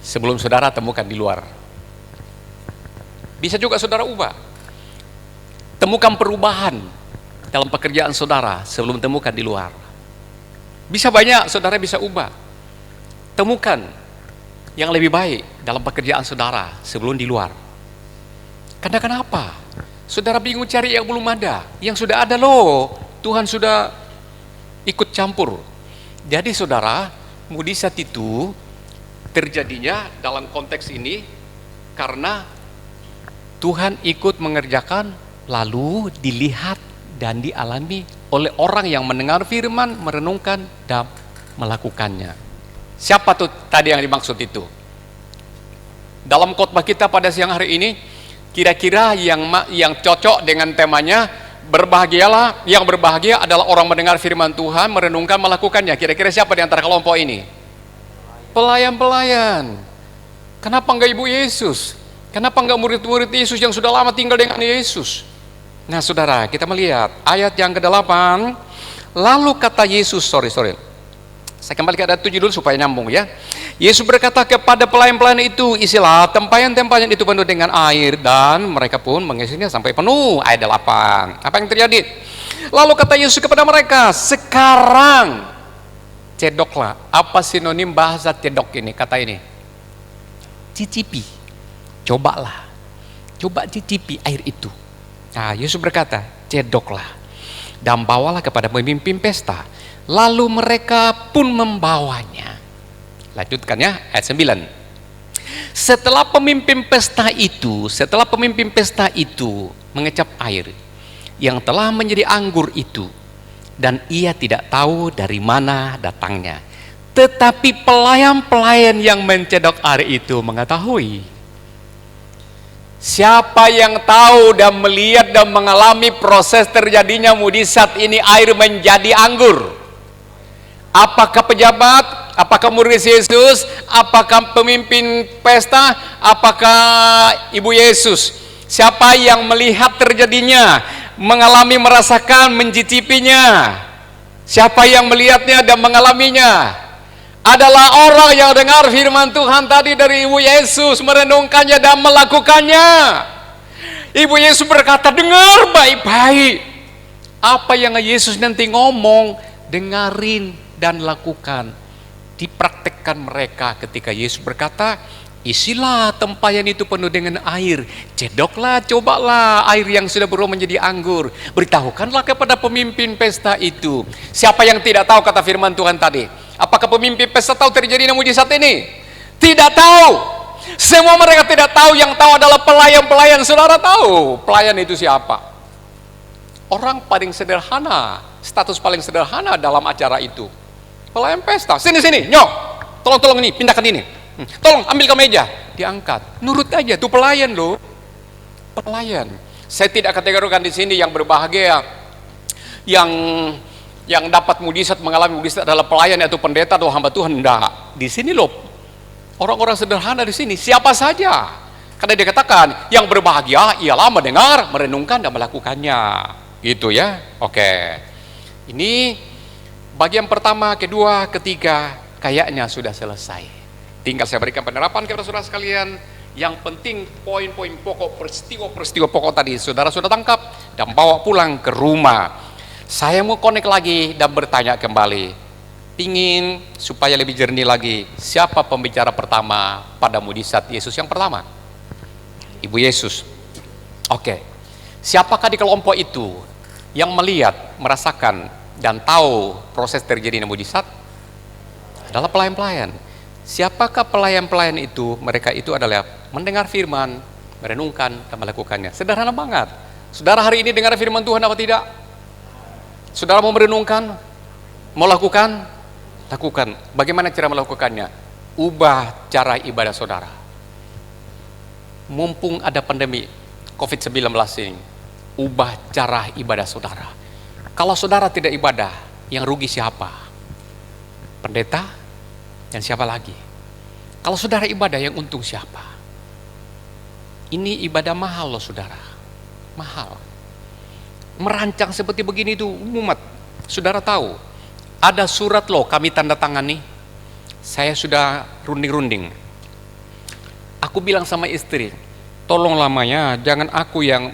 sebelum saudara temukan di luar. Bisa juga saudara ubah. Temukan perubahan dalam pekerjaan saudara sebelum temukan di luar. Bisa banyak saudara bisa ubah. Temukan yang lebih baik dalam pekerjaan saudara sebelum di luar. Karena kenapa? Saudara bingung cari yang belum ada. Yang sudah ada loh, Tuhan sudah ikut campur. Jadi saudara, mujizat itu terjadinya dalam konteks ini karena Tuhan ikut mengerjakan, lalu dilihat dan dialami oleh orang yang mendengar firman, merenungkan dan melakukannya. Siapa tuh tadi yang dimaksud itu? Dalam khotbah kita pada siang hari ini, kira-kira yang cocok dengan temanya, berbahagialah, yang berbahagia adalah orang mendengar firman Tuhan, merenungkan, melakukannya. Kira-kira siapa di antara kelompok ini? Pelayan-pelayan. Kenapa enggak Ibu Yesus? Kenapa enggak murid-murid Yesus yang sudah lama tinggal dengan Yesus? Nah saudara, kita melihat ayat yang ke-8. Lalu kata Yesus, saya kembali ke ayat 7 dulu supaya nyambung ya. Yesus berkata kepada pelayan-pelayan itu, isilah tempayan-tempayan itu penuh dengan air, dan mereka pun mengisinya sampai penuh. Ayat 8. Apa yang terjadi? Lalu kata Yesus kepada mereka, sekarang cedoklah. Apa sinonim bahasa cedok ini? Kata ini cicipi, cobalah, coba cicipi air itu. Nah, Yesus berkata, cedoklah dan bawalah kepada pemimpin pesta. Lalu mereka pun membawanya. Lanjutkan ya, ayat 9. Setelah pemimpin pesta itu mengecap air yang telah menjadi anggur itu, dan ia tidak tahu dari mana datangnya, tetapi pelayan-pelayan yang mencedok air itu mengetahui. Siapa yang tahu dan melihat dan mengalami proses terjadinya mujizat ini air menjadi anggur? Apakah pejabat? Apakah murid Yesus? Apakah pemimpin pesta? Apakah Ibu Yesus? Siapa yang melihat terjadinya, mengalami, merasakan, mencicipinya? Siapa yang melihatnya dan mengalaminya? Adalah orang yang dengar firman Tuhan tadi dari Ibu Yesus, merenungkannya dan melakukannya. Ibu Yesus berkata, dengar baik-baik apa yang Yesus nanti ngomong, dengarin dan lakukan. Dipraktekkan mereka ketika Yesus berkata, isilah tempayan itu penuh dengan air, cedoklah, cobalah air yang sudah berubah menjadi anggur, beritahukanlah kepada pemimpin pesta itu. Siapa yang tidak tahu kata firman Tuhan tadi? Apakah pemimpin pesta tahu terjadinya mujizat ini? Tidak tahu. Semua mereka tidak tahu. Yang tahu adalah pelayan-pelayan. Saudara tahu pelayan itu siapa? Orang paling sederhana, status paling sederhana dalam acara itu. Pelayan pesta. Sini, nyok, tolong ini, pindahkan ini. Tolong ambil ke meja, diangkat. Nurut aja, tuh pelayan loh. Pelayan. Saya tidak kategorikan di sini yang berbahagia, yang dapat mujizat, mengalami mujizat adalah pelayan atau pendeta atau hamba Tuhan. Enggak. Di sini loh orang-orang sederhana di sini, siapa saja. Karena dikatakan yang berbahagia ialah mendengar, merenungkan dan melakukannya. Gitu ya. Oke. Ini bagian pertama, kedua, ketiga kayaknya sudah selesai. Tinggal saya berikan penerapan kepada saudara sekalian. Yang penting poin-poin pokok, peristiwa pokok tadi saudara sudah tangkap dan bawa pulang ke rumah. Saya mau connect lagi dan bertanya kembali. Pingin supaya lebih jernih lagi. Siapa pembicara pertama pada mujizat Yesus yang pertama? Ibu Yesus. Oke. Siapakah di kelompok itu yang melihat, merasakan dan tahu proses terjadinya mujizat? Adalah pelayan-pelayan. Siapakah pelayan-pelayan itu? Mereka itu adalah mendengar firman, merenungkan dan melakukannya. Sederhana banget. Saudara hari ini dengar firman Tuhan apa tidak? Saudara mau merenungkan? Mau lakukan? Lakukan. Bagaimana cara melakukannya? Ubah cara ibadah saudara. Mumpung ada pandemi COVID-19 ini, ubah cara ibadah saudara. Kalau saudara tidak ibadah, yang rugi siapa? Pendeta? Dan siapa lagi? Kalau saudara ibadah, yang untung siapa? Ini ibadah mahal loh saudara. Mahal. Merancang seperti begini itu umat. Saudara tahu, ada surat loh kami tanda tangani. Saya sudah runding-runding. Aku bilang sama istri, tolong lamanya jangan aku yang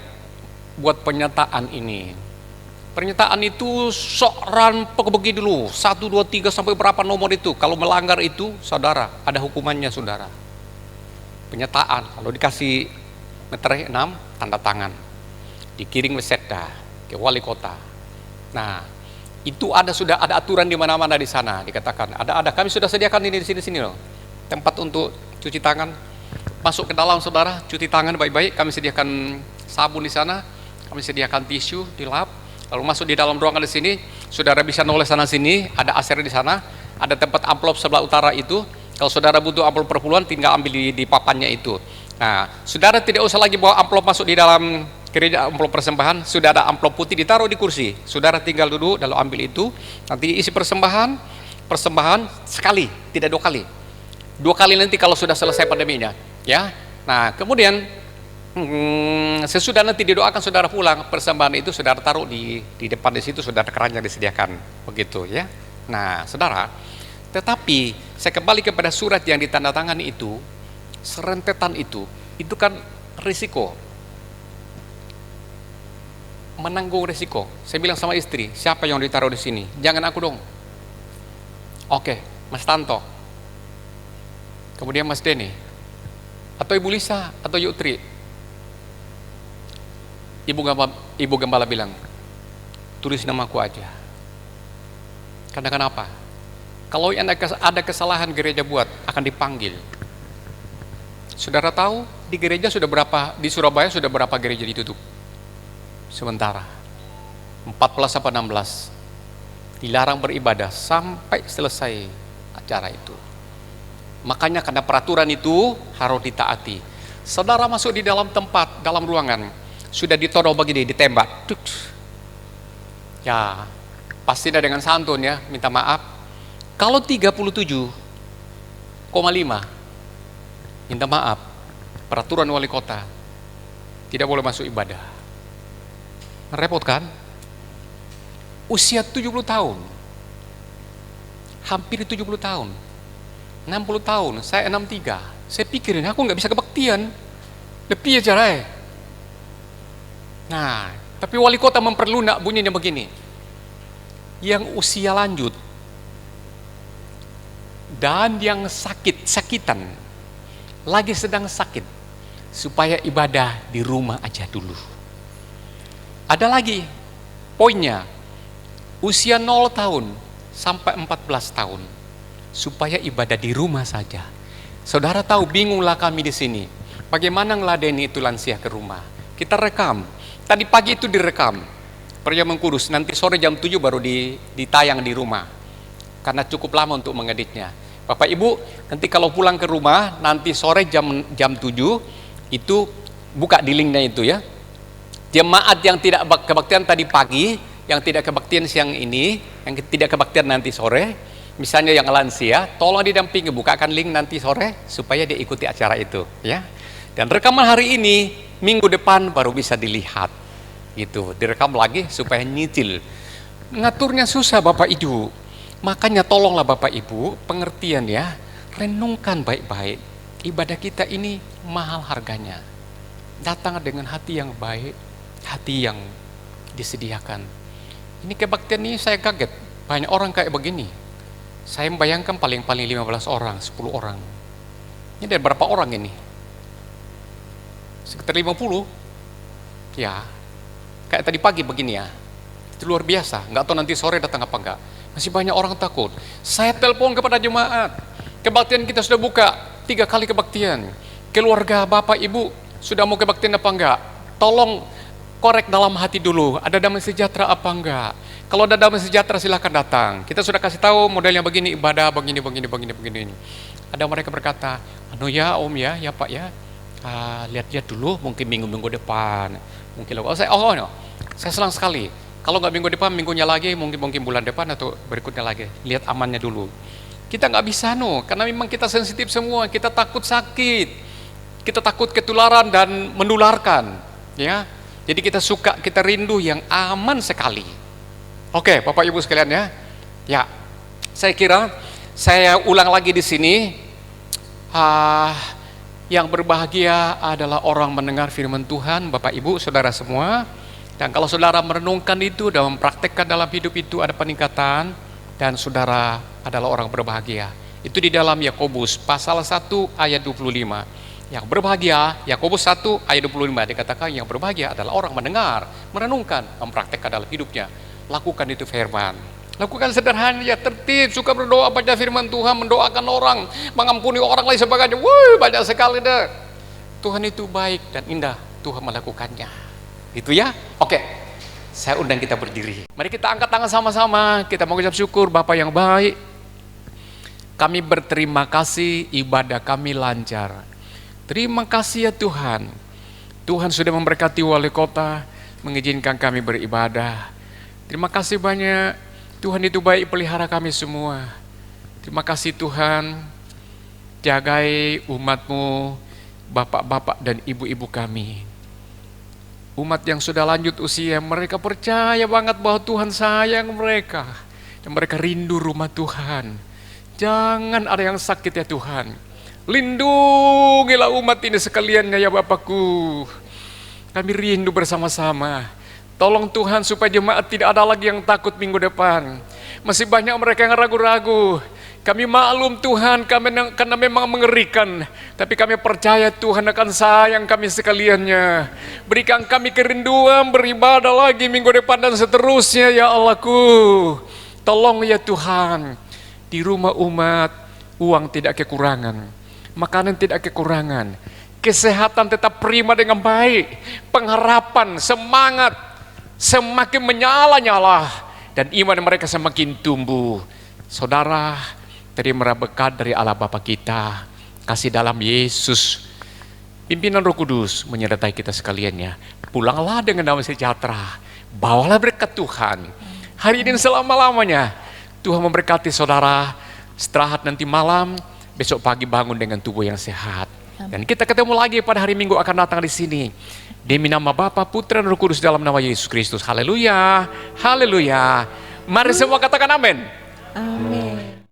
buat pernyataan ini. Pernyataan itu sok rampok begini dulu, 1, 2, 3 sampai berapa nomor itu. Kalau melanggar itu, saudara, ada hukumannya saudara. Pernyataan, kalau dikasih meter 6, tanda tangan. Dikirim ke sekda, ke wali kota. Nah, itu sudah ada aturan di mana-mana di sana. Dikatakan, ada kami sudah sediakan ini di sini loh. Tempat untuk cuci tangan. Masuk ke dalam saudara, cuci tangan baik-baik. Kami sediakan sabun di sana. Kami sediakan tisu di lap. Lalu masuk di dalam ruangan di sini, saudara bisa noleh sana sini, ada AC di sana, ada tempat amplop sebelah utara itu. Kalau saudara butuh amplop perpuluhan, tinggal ambil di papannya itu. Nah, saudara tidak usah lagi bawa amplop masuk di dalam gereja, amplop persembahan. Sudah ada amplop putih ditaruh di kursi. Saudara tinggal duduk, lalu ambil itu. Nanti isi persembahan sekali, tidak 2 kali. 2 kali nanti kalau sudah selesai pandeminya, ya. Nah, kemudian sesudah nanti didoakan saudara pulang, persembahan itu saudara taruh di depan di situ, saudara keranjang disediakan, begitu ya. Nah, saudara, tetapi saya kembali kepada surat yang ditandatangani itu, serentetan itu kan risiko, menanggung risiko. Saya bilang sama istri, siapa yang ditaruh di sini? Jangan aku dong. Oke, Mas Tanto. Kemudian Mas Denny. Atau Ibu Lisa, atau Yutri? Ibu Gembala bilang, tulis namaku aja. Karena kenapa? Kalau ada kesalahan gereja buat, akan dipanggil. Saudara tahu, di gereja sudah berapa, di Surabaya sudah berapa gereja ditutup? Sementara 14 apa 16 dilarang beribadah sampai selesai acara itu. Makanya karena peraturan itu harus ditaati. Saudara masuk di dalam tempat, dalam ruangan, sudah ditodong begini, ditembak. Ya, pasti dengan santun ya, minta maaf. Kalau 37,5, minta maaf, peraturan wali kota, tidak boleh masuk ibadah. Repot kan? Usia 70 tahun, hampir 70 tahun, 60 tahun, saya 63. Saya pikirin, aku nggak bisa kebaktian, lebih aja lah. Nah, tapi wali kota memperlunak bunyinya begini, yang usia lanjut dan yang sakitan, lagi sedang sakit, supaya ibadah di rumah aja dulu. Ada lagi poinnya, usia 0 tahun sampai 14 tahun, supaya ibadah di rumah saja. Saudara tahu, bingunglah kami di sini, bagaimana ngeladeni itu lansia ke rumah. Kita rekam, tadi pagi itu direkam, pria mengkurus, nanti sore jam 7 baru ditayang di rumah, karena cukup lama untuk mengeditnya. Bapak Ibu, nanti kalau pulang ke rumah, nanti sore jam 7, itu buka di linknya itu ya. Jemaat yang tidak kebaktian tadi pagi, yang tidak kebaktian siang ini, yang tidak kebaktian nanti sore, misalnya yang lansia, tolong didampingi, bukakan link nanti sore supaya dia ikuti acara itu, ya. Dan rekaman hari ini, minggu depan baru bisa dilihat, gitu. Direkam lagi supaya nyicil. Ngaturnya susah Bapak Ibu, makanya tolonglah Bapak Ibu, pengertian ya, renungkan baik-baik. Ibadah kita ini mahal harganya. Datang dengan hati yang baik, hati yang disediakan. Ini kebaktian ini saya kaget, banyak orang kayak begini. Saya membayangkan paling 15 orang, 10 orang. Ini dari berapa orang ini? Sekitar 50. Ya, kayak tadi pagi begini ya. Itu luar biasa, nggak tahu nanti sore datang apa enggak. Masih banyak orang takut. Saya telepon kepada jemaat, kebaktian kita sudah buka 3 kali kebaktian. Keluarga Bapak Ibu sudah mau kebaktian apa enggak? Tolong korek dalam hati dulu, ada damai sejahtera apa enggak? Kalau ada damai sejahtera silahkan datang. Kita sudah kasih tahu modelnya begini, ibadah begini. Ada mereka berkata, anu ya Om ya Pak ya, lihat-lihat dulu, mungkin minggu depan, mungkin saya senang sekali. Kalau nggak minggu depan, minggunya lagi, mungkin bulan depan atau berikutnya lagi. Lihat amannya dulu. Kita nggak bisa karena memang kita sensitif semua, kita takut sakit, kita takut ketularan dan menularkan, ya. Jadi kita rindu yang aman sekali. Oke, Bapak Ibu sekalian ya. Ya, saya kira saya ulang lagi di sini. Yang berbahagia adalah orang mendengar firman Tuhan, Bapak Ibu, saudara semua. Dan kalau saudara merenungkan itu dan mempraktekkan dalam hidup itu ada peningkatan, dan saudara adalah orang berbahagia. Itu di dalam Yakobus pasal 1 ayat 25. Yang berbahagia, Yakobus 1 ayat 25 dikatakan yang berbahagia adalah orang mendengar, merenungkan, mempraktekkan dalam hidupnya. Lakukan itu firman. Lakukan sederhana ya, tertib, suka berdoa, baca firman Tuhan, mendoakan orang, mengampuni orang lain sebagainya. Wuh, banyak sekali deh. Tuhan itu baik dan indah, Tuhan melakukannya. Itu ya. Oke. Saya undang kita berdiri. Mari kita angkat tangan sama-sama, kita mengucap syukur Bapa yang baik. Kami berterima kasih, ibadah kami lancar. Terima kasih ya Tuhan. Tuhan sudah memberkati wali kota, mengizinkan kami beribadah. Terima kasih banyak. Tuhan itu baik, pelihara kami semua. Terima kasih Tuhan. Jagai umat-Mu, bapak-bapak dan ibu-ibu kami. Umat yang sudah lanjut usia, mereka percaya banget bahwa Tuhan sayang mereka. Dan mereka rindu rumah Tuhan. Jangan ada yang sakit ya Tuhan. Lindungilah umat ini sekalian ya Bapakku. Kami rindu bersama-sama. Tolong Tuhan supaya jemaat tidak ada lagi yang takut minggu depan. Masih banyak mereka yang ragu-ragu. Kami maklum Tuhan, karena memang mengerikan. Tapi kami percaya Tuhan akan sayang kami sekaliannya. Berikan kami kerinduan beribadah lagi minggu depan dan seterusnya ya Allahku. Tolong ya Tuhan, di rumah umat uang tidak kekurangan, makanan tidak kekurangan, kesehatan tetap prima dengan baik, pengharapan, semangat semakin menyala-nyala, dan iman mereka semakin tumbuh. Saudara, terima berkat dari Allah Bapa kita, kasih dalam Yesus, pimpinan Roh Kudus menyertai kita sekaliannya. Pulanglah dengan damai sejahtera, bawalah berkat Tuhan hari ini selama-lamanya. Tuhan memberkati saudara, istirahat nanti malam, besok pagi bangun dengan tubuh yang sehat. Dan kita ketemu lagi pada hari Minggu akan datang di sini. Demi nama Bapa, Putra, dan Roh Kudus dalam nama Yesus Kristus. Haleluya, haleluya. Mari semua katakan amin. Amin.